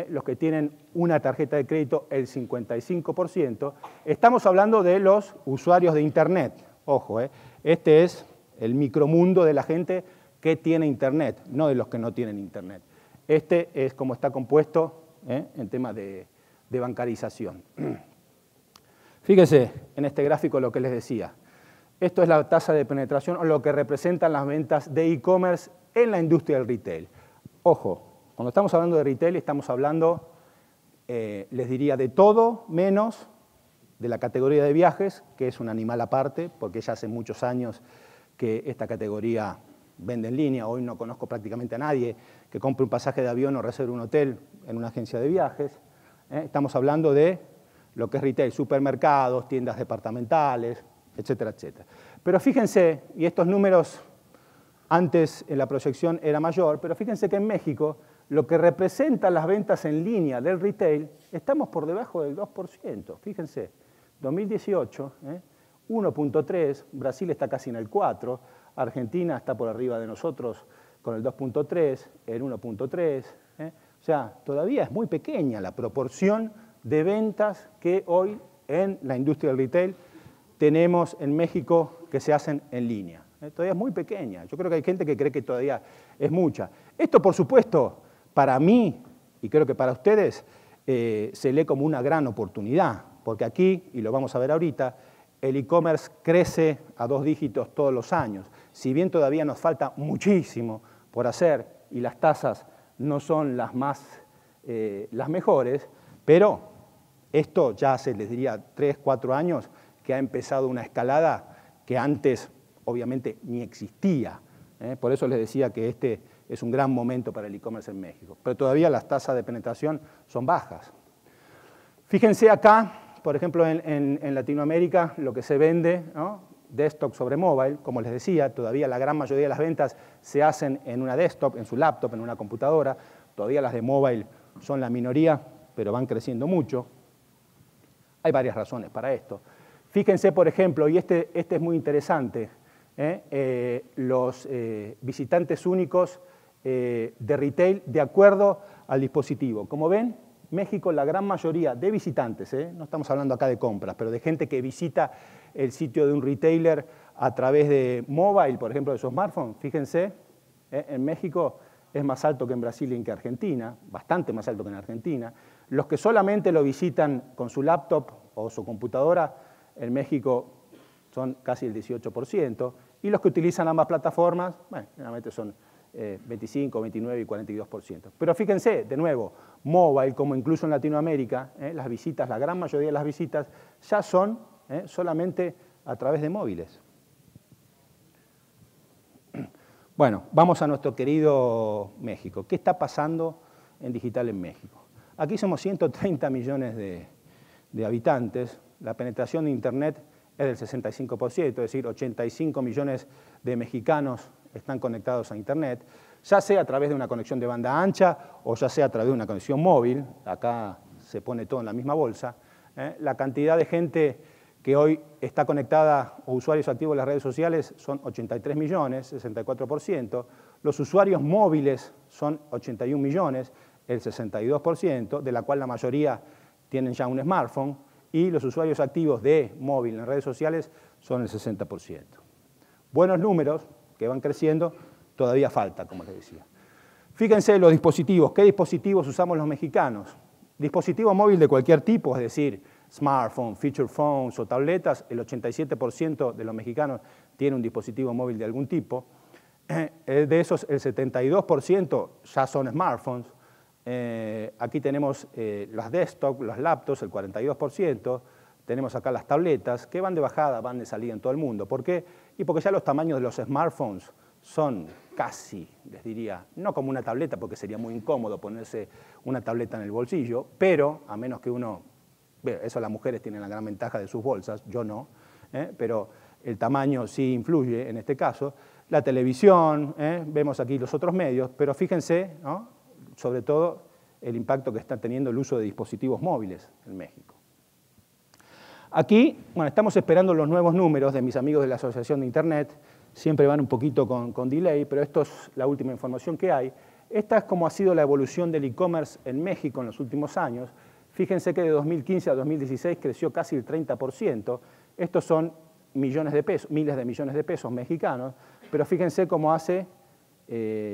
los que tienen una tarjeta de crédito el 55%. Estamos hablando de los usuarios de Internet. Ojo, este es el micromundo de la gente que tiene Internet, no de los que no tienen Internet. Este es como está compuesto en tema de bancarización. Fíjense en este gráfico lo que les decía. Esto es la tasa de penetración o lo que representan las ventas de e-commerce en la industria del retail. Ojo, cuando estamos hablando de retail estamos hablando, les diría, de todo menos de la categoría de viajes, que es un animal aparte, porque ya hace muchos años que esta categoría vende en línea. Hoy no conozco prácticamente a nadie que compre un pasaje de avión o reserve un hotel en una agencia de viajes. Estamos hablando de lo que es retail, supermercados, tiendas departamentales, etcétera, etcétera. Pero fíjense, y estos números antes en la proyección era mayor, pero fíjense que en México lo que representan las ventas en línea del retail, estamos por debajo del 2%. Fíjense, 2018, 1.3, Brasil está casi en el 4, Argentina está por arriba de nosotros con el 2.3, el 1.3. O sea, todavía es muy pequeña la proporción de ventas que hoy en la industria del retail tenemos en México que se hacen en línea. Todavía es muy pequeña. Yo creo que hay gente que cree que todavía es mucha. Esto, por supuesto, para mí, y creo que para ustedes, se lee como una gran oportunidad, porque aquí, y lo vamos a ver ahorita, el e-commerce crece a 2 dígitos todos los años. Si bien todavía nos falta muchísimo por hacer y las tasas no son las mejores, pero esto ya hace, les diría, 3, 4 años que ha empezado una escalada que antes obviamente ni existía. Por eso les decía que este es un gran momento para el e-commerce en México. Pero todavía las tasas de penetración son bajas. Fíjense acá, por ejemplo, en Latinoamérica, lo que se vende, ¿no? Desktop sobre mobile, como les decía, todavía la gran mayoría de las ventas se hacen en una desktop, en su laptop, en una computadora. Todavía las de mobile son la minoría, pero van creciendo mucho. Hay varias razones para esto. Fíjense, por ejemplo, y este es muy interesante, los visitantes únicos de retail de acuerdo al dispositivo. Como ven, México, la gran mayoría de visitantes, no estamos hablando acá de compras, pero de gente que visita el sitio de un retailer a través de mobile, por ejemplo, de su smartphone, fíjense, en México es más alto que en Brasil y que en Argentina, bastante más alto que en Argentina. Los que solamente lo visitan con su laptop o su computadora, en México son casi el 18%, y los que utilizan ambas plataformas, bueno, generalmente son 25, 29 y 42%. Pero fíjense, de nuevo, mobile, como incluso en Latinoamérica, las visitas, la gran mayoría de las visitas ya son solamente a través de móviles. Bueno, vamos a nuestro querido México. ¿Qué está pasando en digital en México? Aquí somos 130 millones de habitantes. La penetración de Internet es del 65%, es decir, 85 millones de mexicanos están conectados a Internet, ya sea a través de una conexión de banda ancha o ya sea a través de una conexión móvil. Acá se pone todo en la misma bolsa. La cantidad de gente que hoy está conectada o usuarios activos en las redes sociales son 83 millones, 64%. Los usuarios móviles son 81 millones, el 62%, de la cual la mayoría tienen ya un smartphone, y los usuarios activos de móvil en redes sociales son el 60%. Buenos números que van creciendo, todavía falta, como les decía. Fíjense los dispositivos. ¿Qué dispositivos usamos los mexicanos? Dispositivo móvil de cualquier tipo, es decir, smartphone, feature phones o tabletas. El 87% de los mexicanos tiene un dispositivo móvil de algún tipo. De esos, el 72% ya son smartphones. Aquí tenemos las desktop, los laptops, el 42%. Tenemos acá las tabletas, que van de bajada, van de salida en todo el mundo. ¿Por qué? Y porque ya los tamaños de los smartphones son casi, les diría, no como una tableta, porque sería muy incómodo ponerse una tableta en el bolsillo, pero a menos que uno, eso las mujeres tienen la gran ventaja de sus bolsas, yo no, pero el tamaño sí influye en este caso. La televisión, vemos aquí los otros medios, pero fíjense, ¿no?, sobre todo el impacto que está teniendo el uso de dispositivos móviles en México. Aquí, bueno, estamos esperando los nuevos números de mis amigos de la Asociación de Internet. Siempre van un poquito con delay, pero esto es la última información que hay. Esta es como ha sido la evolución del e-commerce en México en los últimos años. Fíjense que de 2015 a 2016 creció casi el 30%. Estos son millones de pesos, miles de millones de pesos mexicanos, pero fíjense cómo hace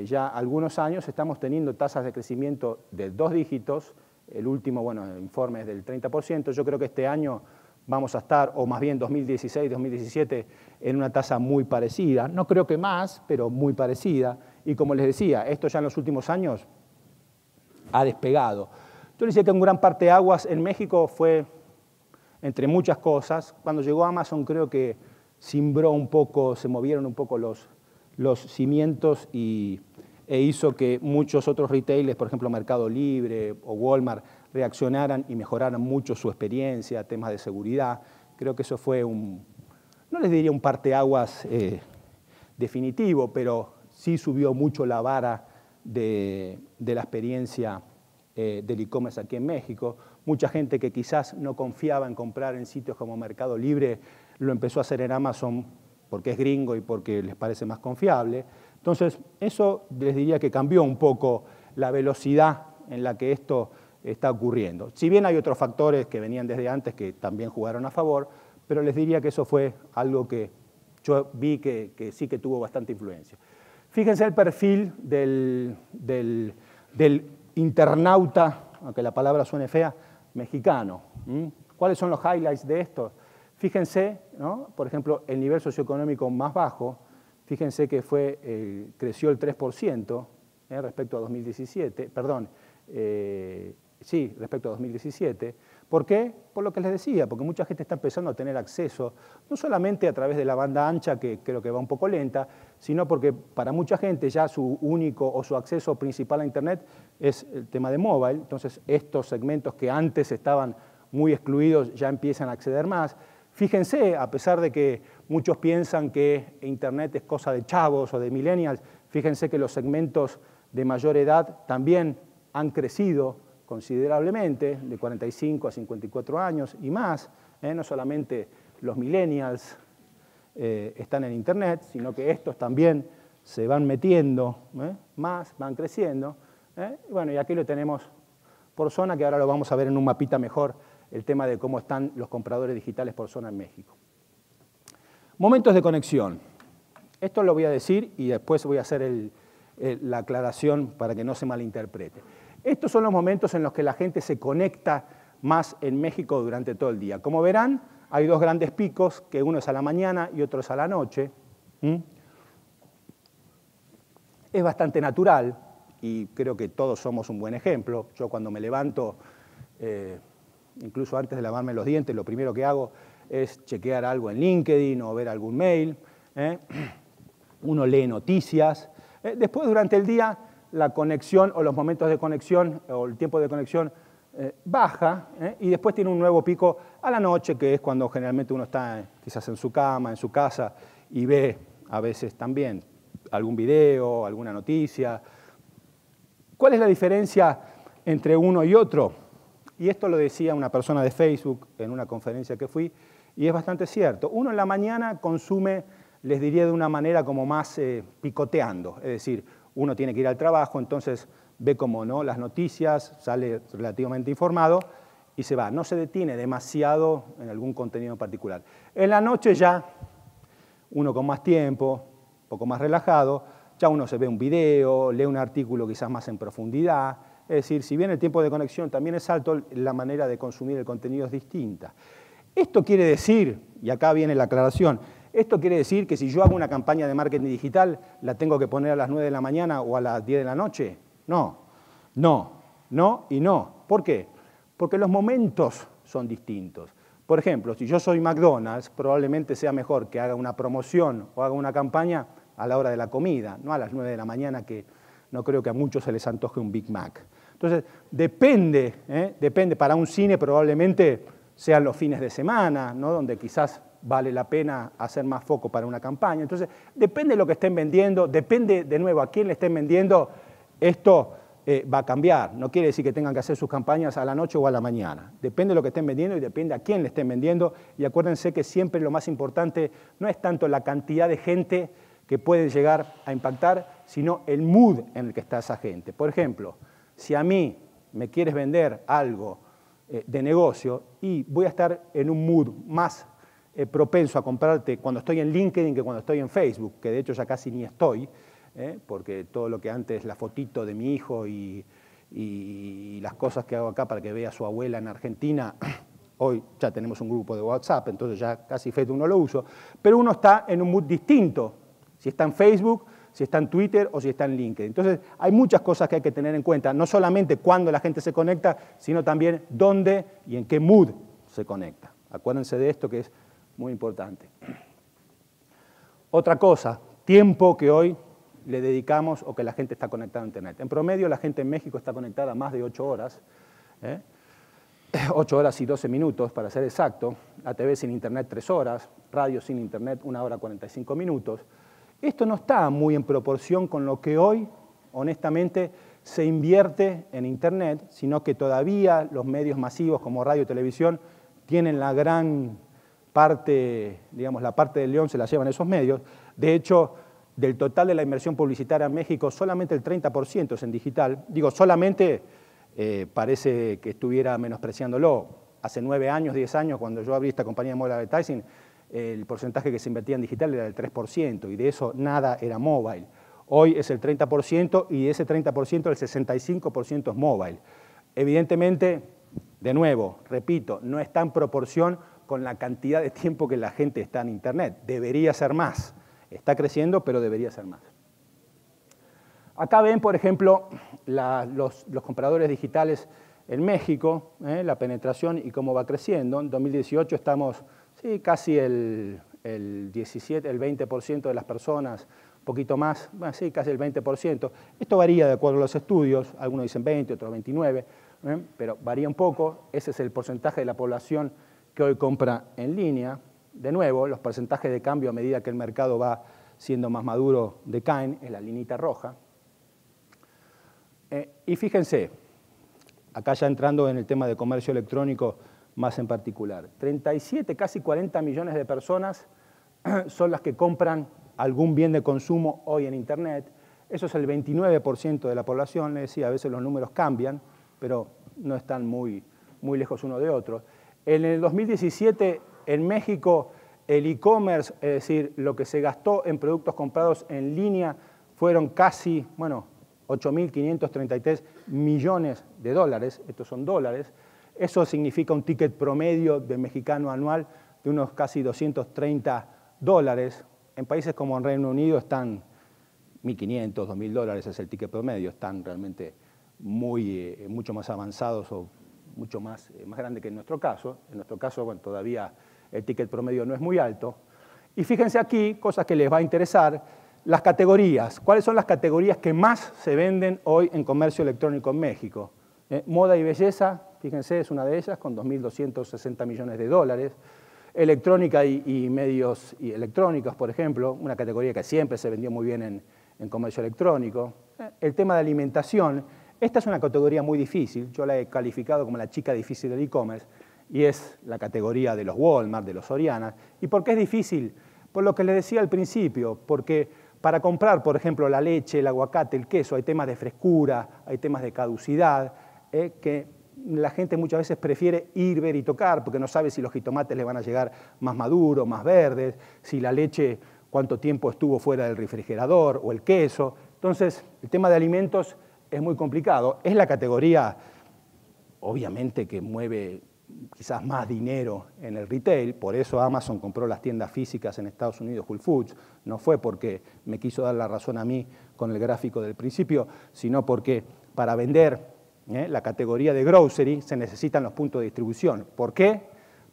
ya algunos años estamos teniendo tasas de crecimiento de 2 dígitos. El último, bueno, el informe es del 30%. Yo creo que este año vamos a estar, o más bien 2016, 2017, en una tasa muy parecida. No creo que más, pero muy parecida. Y como les decía, esto ya en los últimos años ha despegado. Yo les decía que un gran parteaguas en México fue, entre muchas cosas, cuando llegó Amazon creo que cimbró un poco, se movieron un poco los cimientos e hizo que muchos otros retailers, por ejemplo Mercado Libre o Walmart, reaccionaran y mejoraran mucho su experiencia, temas de seguridad. Creo que eso fue no les diría un parteaguas definitivo, pero sí subió mucho la vara de la experiencia del e-commerce aquí en México. Mucha gente que quizás no confiaba en comprar en sitios como Mercado Libre, lo empezó a hacer en Amazon porque es gringo y porque les parece más confiable. Entonces, eso les diría que cambió un poco la velocidad en la que esto está ocurriendo. Si bien hay otros factores que venían desde antes que también jugaron a favor, pero les diría que eso fue algo que yo vi que sí que tuvo bastante influencia. Fíjense el perfil del internauta, aunque la palabra suene fea, mexicano. ¿Cuáles son los highlights de esto? Fíjense, ¿no?, por ejemplo, el nivel socioeconómico más bajo, fíjense que creció el 3% respecto a 2017, perdón, sí, respecto a 2017. ¿Por qué? Por lo que les decía, porque mucha gente está empezando a tener acceso, no solamente a través de la banda ancha, que creo que va un poco lenta, sino porque para mucha gente ya su único o su acceso principal a Internet es el tema de mobile. Entonces, estos segmentos que antes estaban muy excluidos ya empiezan a acceder más. Fíjense, a pesar de que muchos piensan que Internet es cosa de chavos o de millennials, fíjense que los segmentos de mayor edad también han crecido considerablemente, de 45 a 54 años y más. No solamente los millennials están en Internet, sino que estos también se van metiendo más, van creciendo. Bueno, y aquí lo tenemos por zona, que ahora lo vamos a ver en un mapita mejor, el tema de cómo están los compradores digitales por zona en México. Momentos de conexión. Esto lo voy a decir y después voy a hacer la aclaración para que no se malinterprete. Estos son los momentos en los que la gente se conecta más en México durante todo el día. Como verán, hay 2 grandes picos, que uno es a la mañana y otro es a la noche. Es bastante natural y creo que todos somos un buen ejemplo. Yo cuando me levanto, incluso antes de lavarme los dientes, lo primero que hago es chequear algo en LinkedIn o ver algún mail. Uno lee noticias. Después, durante el día, la conexión o los momentos de conexión o el tiempo de conexión baja, y después tiene un nuevo pico a la noche, que es cuando generalmente uno está quizás en su cama, en su casa, y ve a veces también algún video, alguna noticia. ¿Cuál es la diferencia entre uno y otro? Y esto lo decía una persona de Facebook en una conferencia que fui, y es bastante cierto. Uno en la mañana consume, les diría de una manera como más picoteando, es decir, uno tiene que ir al trabajo, entonces ve como no las noticias, sale relativamente informado y se va. No se detiene demasiado en algún contenido en particular. En la noche ya, uno con más tiempo, un poco más relajado, ya uno se ve un video, lee un artículo quizás más en profundidad. Es decir, si bien el tiempo de conexión también es alto, la manera de consumir el contenido es distinta. Esto quiere decir, y acá viene la aclaración, esto quiere decir que si yo hago una campaña de marketing digital, ¿la tengo que poner a las 9 de la mañana o a las 10 de la noche? No, no, no y no. ¿Por qué? Porque los momentos son distintos. Por ejemplo, si yo soy McDonald's, probablemente sea mejor que haga una promoción o haga una campaña a la hora de la comida, no a las 9 de la mañana, que no creo que a muchos se les antoje un Big Mac. Entonces, depende, para un cine probablemente sean los fines de semana, ¿no? Donde quizás vale la pena hacer más foco para una campaña. Entonces, depende de lo que estén vendiendo, depende de nuevo a quién le estén vendiendo, esto va a cambiar. No quiere decir que tengan que hacer sus campañas a la noche o a la mañana. Depende de lo que estén vendiendo y depende a quién le estén vendiendo. Y acuérdense que siempre lo más importante no es tanto la cantidad de gente que puede llegar a impactar, sino el mood en el que está esa gente. Por ejemplo, si a mí me quieres vender algo de negocio y voy a estar en un mood más propenso a comprarte cuando estoy en LinkedIn que cuando estoy en Facebook, que de hecho ya casi ni estoy, porque todo lo que antes, la fotito de mi hijo y las cosas que hago acá para que vea a su abuela en Argentina, hoy ya tenemos un grupo de WhatsApp, entonces ya casi Facebook no lo uso, pero uno está en un mood distinto, si está en Facebook, si está en Twitter o si está en LinkedIn. Entonces hay muchas cosas que hay que tener en cuenta, no solamente cuándo la gente se conecta, sino también dónde y en qué mood se conecta. Acuérdense de esto que es muy importante. Otra cosa, tiempo que hoy le dedicamos o que la gente está conectada a Internet. En promedio la gente en México está conectada más de 8 horas, 8 horas y 12 minutos para ser exacto, la TV sin Internet 3 horas, radio sin Internet 1 hora 45 minutos. Esto no está muy en proporción con lo que hoy, honestamente, se invierte en Internet, sino que todavía los medios masivos como radio y televisión tienen la gran parte, digamos, la parte del león se la llevan esos medios. De hecho, del total de la inversión publicitaria en México, solamente el 30% es en digital. Digo, solamente parece que estuviera menospreciándolo. Hace 9 años, 10 años, cuando yo abrí esta compañía de mobile advertising, el porcentaje que se invertía en digital era del 3%, y de eso nada era mobile. Hoy es el 30%, y de ese 30% el 65% es mobile. Evidentemente, de nuevo, repito, no está en proporción con la cantidad de tiempo que la gente está en Internet. Debería ser más. Está creciendo, pero debería ser más. Acá ven, por ejemplo, los compradores digitales en México, la penetración y cómo va creciendo. En 2018 estamos casi el 17, el 20% de las personas, un poquito más, bueno, sí, casi el 20%. Esto varía de acuerdo a los estudios, algunos dicen 20, otros 29, pero varía un poco. Ese es el porcentaje de la población que hoy compra en línea. De nuevo, los porcentajes de cambio a medida que el mercado va siendo más maduro decaen, es la linita roja. Y fíjense, acá ya entrando en el tema de comercio electrónico más en particular, 37, casi 40 millones de personas son las que compran algún bien de consumo hoy en Internet. Eso es el 29% de la población. Les decía, a veces los números cambian, pero no están muy lejos uno de otro. En el 2017, en México, el e-commerce, es decir, lo que se gastó en productos comprados en línea, fueron casi, 8.533 millones de dólares. Estos son dólares. Eso significa un ticket promedio de mexicano anual de unos casi 230 dólares. En países como en Reino Unido están 1.500, 2.000 dólares es el ticket promedio. Están realmente mucho más avanzados o mucho más grande que en nuestro caso. En nuestro caso, todavía el ticket promedio no es muy alto. Y fíjense aquí, cosas que les va a interesar, las categorías. ¿Cuáles son las categorías que más se venden hoy en comercio electrónico en México? Moda y belleza, fíjense, es una de ellas, con 2.260 millones de dólares. Electrónica y medios electrónicos, por ejemplo, una categoría que siempre se vendió muy bien en comercio electrónico. El tema de alimentación, esta es una categoría muy difícil, yo la he calificado como la chica difícil del e-commerce, y es la categoría de los Walmart, de los Soriana. ¿Y por qué es difícil? Por lo que les decía al principio, porque para comprar, por ejemplo, la leche, el aguacate, el queso, hay temas de frescura, hay temas de caducidad, que la gente muchas veces prefiere ir, ver y tocar, porque no sabe si los jitomates le van a llegar más maduros, más verdes, si la leche, cuánto tiempo estuvo fuera del refrigerador, o el queso. Entonces, el tema de alimentos es muy complicado. Es la categoría, obviamente, que mueve quizás más dinero en el retail, por eso Amazon compró las tiendas físicas en Estados Unidos, Whole Foods, no fue porque me quiso dar la razón a mí con el gráfico del principio, sino porque para vender la categoría de grocery se necesitan los puntos de distribución. ¿Por qué?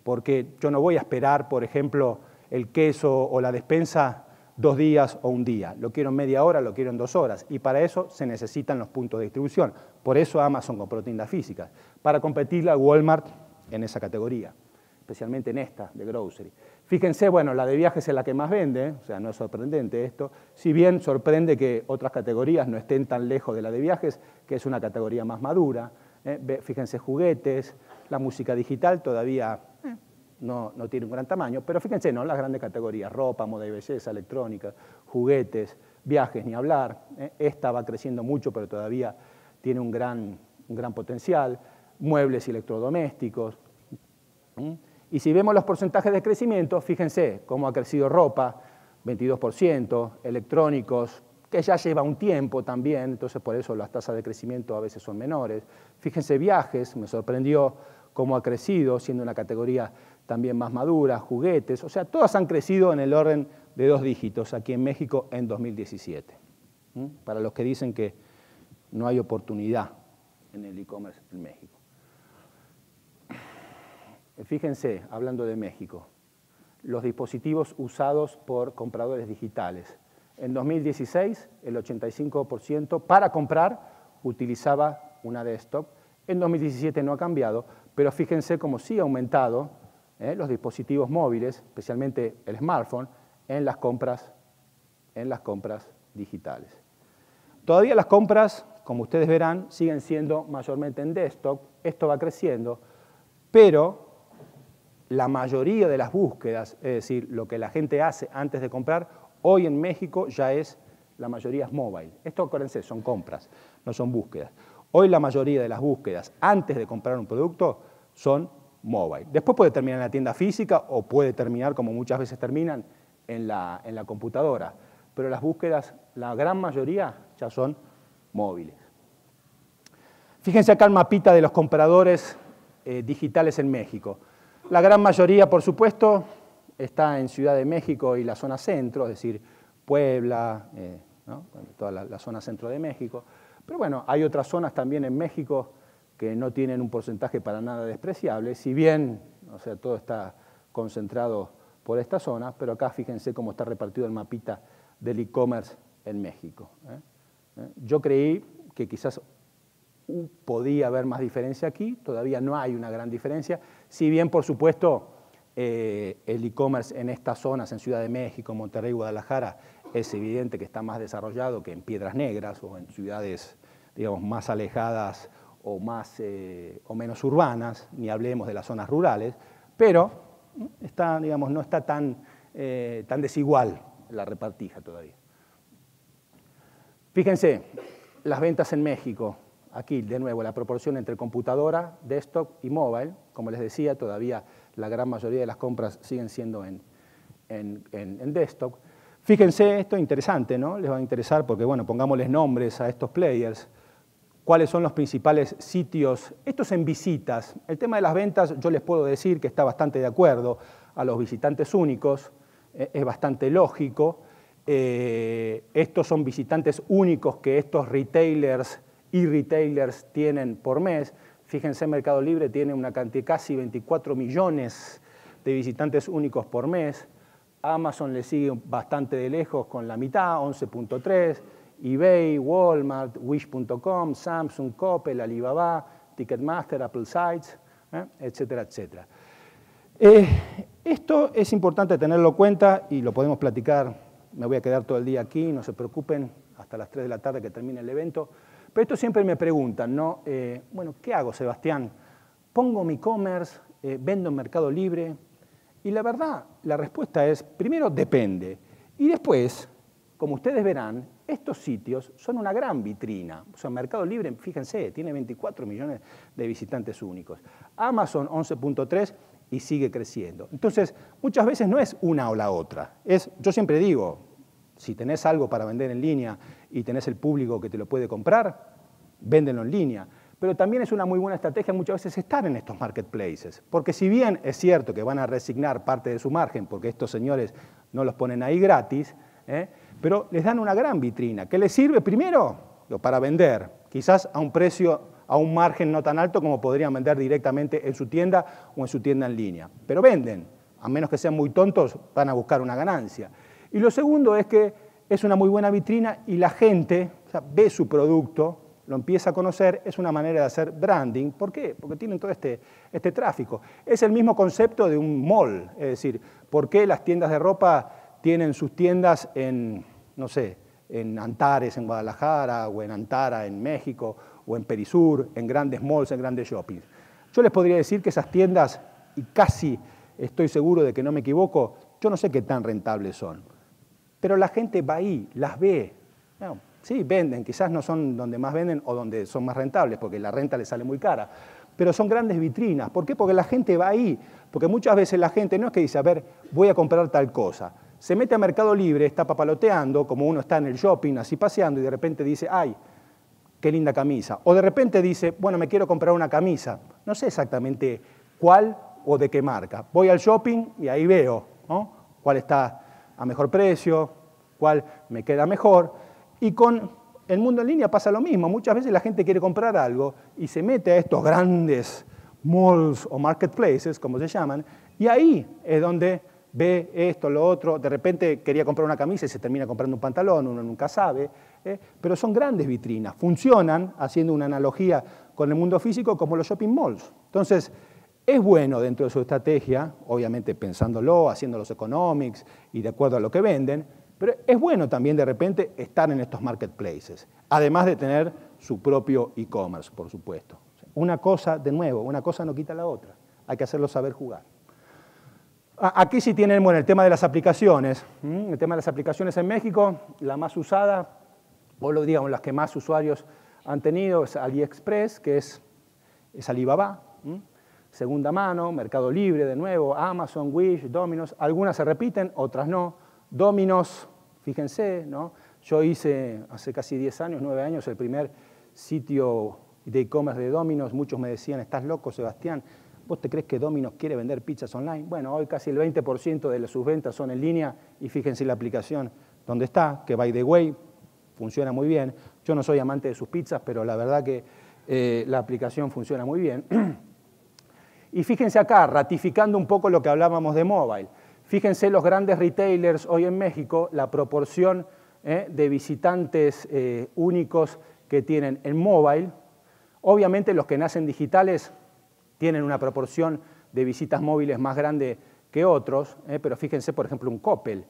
Porque yo no voy a esperar, por ejemplo, el queso o la despensa 2 días o 1 día. Lo quiero en media hora, lo quiero en 2 horas. Y para eso se necesitan los puntos de distribución. Por eso Amazon compró tiendas físicas, para competirle a Walmart en esa categoría, especialmente en esta de grocery. Fíjense, bueno, la de viajes es la que más vende, o sea, no es sorprendente esto, si bien sorprende que otras categorías no estén tan lejos de la de viajes, que es una categoría más madura. Fíjense, juguetes, la música digital todavía no tiene un gran tamaño, pero fíjense, ¿no? Las grandes categorías, ropa, moda y belleza, electrónica, juguetes, viajes, ni hablar. Esta va creciendo mucho, pero todavía tiene un gran potencial. Muebles y electrodomésticos. Y si vemos los porcentajes de crecimiento, fíjense cómo ha crecido ropa, 22%, electrónicos, que ya lleva un tiempo también, entonces por eso las tasas de crecimiento a veces son menores. Fíjense viajes, me sorprendió cómo ha crecido, siendo una categoría también más madura, juguetes, o sea, todas han crecido en el orden de 2 dígitos aquí en México en 2017. Para los que dicen que no hay oportunidad en el e-commerce en México. Fíjense, hablando de México, los dispositivos usados por compradores digitales. En 2016, el 85% para comprar utilizaba una desktop. En 2017 no ha cambiado, pero fíjense cómo sí ha aumentado los dispositivos móviles, especialmente el smartphone, en las compras digitales. Todavía las compras, como ustedes verán, siguen siendo mayormente en desktop. Esto va creciendo, pero la mayoría de las búsquedas, es decir, lo que la gente hace antes de comprar, hoy en México ya es, la mayoría es mobile. Esto, acuérdense, son compras, no son búsquedas. Hoy la mayoría de las búsquedas antes de comprar un producto son mobile. Después puede terminar en la tienda física o puede terminar, como muchas veces terminan, en la computadora. Pero las búsquedas, la gran mayoría, ya son móviles. Fíjense acá el mapita de los compradores digitales en México. La gran mayoría, por supuesto, está en Ciudad de México y la zona centro, es decir, Puebla, ¿no? Toda la zona centro de México. Pero bueno, hay otras zonas también en México que no tienen un porcentaje para nada despreciable, si bien, o sea, todo está concentrado por esta zona, pero acá fíjense cómo está repartido el mapita del e-commerce en México. Yo creí que quizás podía haber más diferencia aquí, todavía no hay una gran diferencia, si bien, por supuesto, el e-commerce en estas zonas, en Ciudad de México, Monterrey, Guadalajara, es evidente que está más desarrollado que en Piedras Negras o en ciudades, digamos, más alejadas o menos urbanas, ni hablemos de las zonas rurales, pero está, digamos, no está tan desigual la repartija todavía. Fíjense, las ventas en México. Aquí, de nuevo, la proporción entre computadora, desktop y mobile. Como les decía, todavía la gran mayoría de las compras siguen siendo en desktop. Fíjense, esto es interesante, ¿no? Les va a interesar porque, bueno, pongámosles nombres a estos players. ¿Cuáles son los principales sitios? Esto es en visitas. El tema de las ventas, yo les puedo decir que está bastante de acuerdo a los visitantes únicos. Es bastante lógico. Estos son visitantes únicos que estos retailers y retailers tienen por mes. Fíjense, Mercado Libre tiene una cantidad, casi 24 millones de visitantes únicos por mes. Amazon le sigue bastante de lejos con la mitad, 11.3, eBay, Walmart, Wish.com, Samsung, Coppel, Alibaba, Ticketmaster, Apple Sites, etcétera, etcétera. Esto es importante tenerlo en cuenta y lo podemos platicar, me voy a quedar todo el día aquí, no se preocupen, hasta las 3 de la tarde que termine el evento. Pero esto siempre me preguntan, ¿no? Bueno, ¿qué hago, Sebastián? ¿Pongo mi e-commerce? ¿Vendo en Mercado Libre? Y la verdad, la respuesta es, primero, depende. Y después, como ustedes verán, estos sitios son una gran vitrina. O sea, Mercado Libre, fíjense, tiene 24 millones de visitantes únicos. Amazon, 11.3 y sigue creciendo. Entonces, muchas veces no es una o la otra. Yo siempre digo, si tenés algo para vender en línea y tenés el público que te lo puede comprar, véndelo en línea. Pero también es una muy buena estrategia muchas veces estar en estos marketplaces. Porque si bien es cierto que van a resignar parte de su margen, porque estos señores no los ponen ahí gratis, pero les dan una gran vitrina, que les sirve primero para vender, quizás a un precio, a un margen no tan alto como podrían vender directamente en su tienda o en su tienda en línea. Pero venden, a menos que sean muy tontos, van a buscar una ganancia. Y lo segundo es que es una muy buena vitrina y la gente ve su producto, lo empieza a conocer, es una manera de hacer branding. ¿Por qué? Porque tienen todo este tráfico. Es el mismo concepto de un mall, es decir, ¿por qué las tiendas de ropa tienen sus tiendas en, no sé, en Antares, en Guadalajara, o en Antara, en México, o en Perisur, en grandes malls, en grandes shoppings? Yo les podría decir que esas tiendas, y casi estoy seguro de que no me equivoco, yo no sé qué tan rentables son, pero la gente va ahí, las ve. No, sí, venden, quizás no son donde más venden o donde son más rentables, porque la renta les sale muy cara, pero son grandes vitrinas. ¿Por qué? Porque la gente va ahí, porque muchas veces la gente no es que dice, a ver, voy a comprar tal cosa. Se mete a Mercado Libre, está papaloteando, como uno está en el shopping, así paseando, y de repente dice, ¡ay, qué linda camisa! O de repente dice, bueno, me quiero comprar una camisa. No sé exactamente cuál o de qué marca. Voy al shopping y ahí veo, ¿no?, cuál está a mejor precio, cuál me queda mejor. Y con el mundo en línea pasa lo mismo. Muchas veces la gente quiere comprar algo y se mete a estos grandes malls o marketplaces, como se llaman, y ahí es donde ve esto, lo otro. De repente quería comprar una camisa y se termina comprando un pantalón, uno nunca sabe. Pero son grandes vitrinas. Funcionan, haciendo una analogía con el mundo físico, como los shopping malls. Entonces, es bueno dentro de su estrategia, obviamente pensándolo, haciendo los economics y de acuerdo a lo que venden, pero es bueno también de repente estar en estos marketplaces, además de tener su propio e-commerce, por supuesto. Una cosa, de nuevo, una cosa no quita la otra, hay que hacerlo saber jugar. Aquí sí tienen, bueno, el tema de las aplicaciones. El tema de las aplicaciones en México, la más usada, o digamos las que más usuarios han tenido, es AliExpress, que es Alibaba. Segunda mano, Mercado Libre de nuevo, Amazon, Wish, Domino's, algunas se repiten, otras no. Domino's, fíjense, ¿no? Yo hice hace casi 10 años, 9 años, el primer sitio de e-commerce de Domino's. Muchos me decían, ¿estás loco, Sebastián? ¿Vos te crees que Domino's quiere vender pizzas online? Bueno, hoy casi el 20% de sus ventas son en línea y fíjense la aplicación donde está, que by the way, funciona muy bien. Yo no soy amante de sus pizzas, pero la verdad que la aplicación funciona muy bien. Y fíjense acá, ratificando un poco lo que hablábamos de mobile. Fíjense los grandes retailers hoy en México, la proporción de visitantes únicos que tienen en mobile. Obviamente los que nacen digitales tienen una proporción de visitas móviles más grande que otros, pero fíjense, por ejemplo, un Coppel.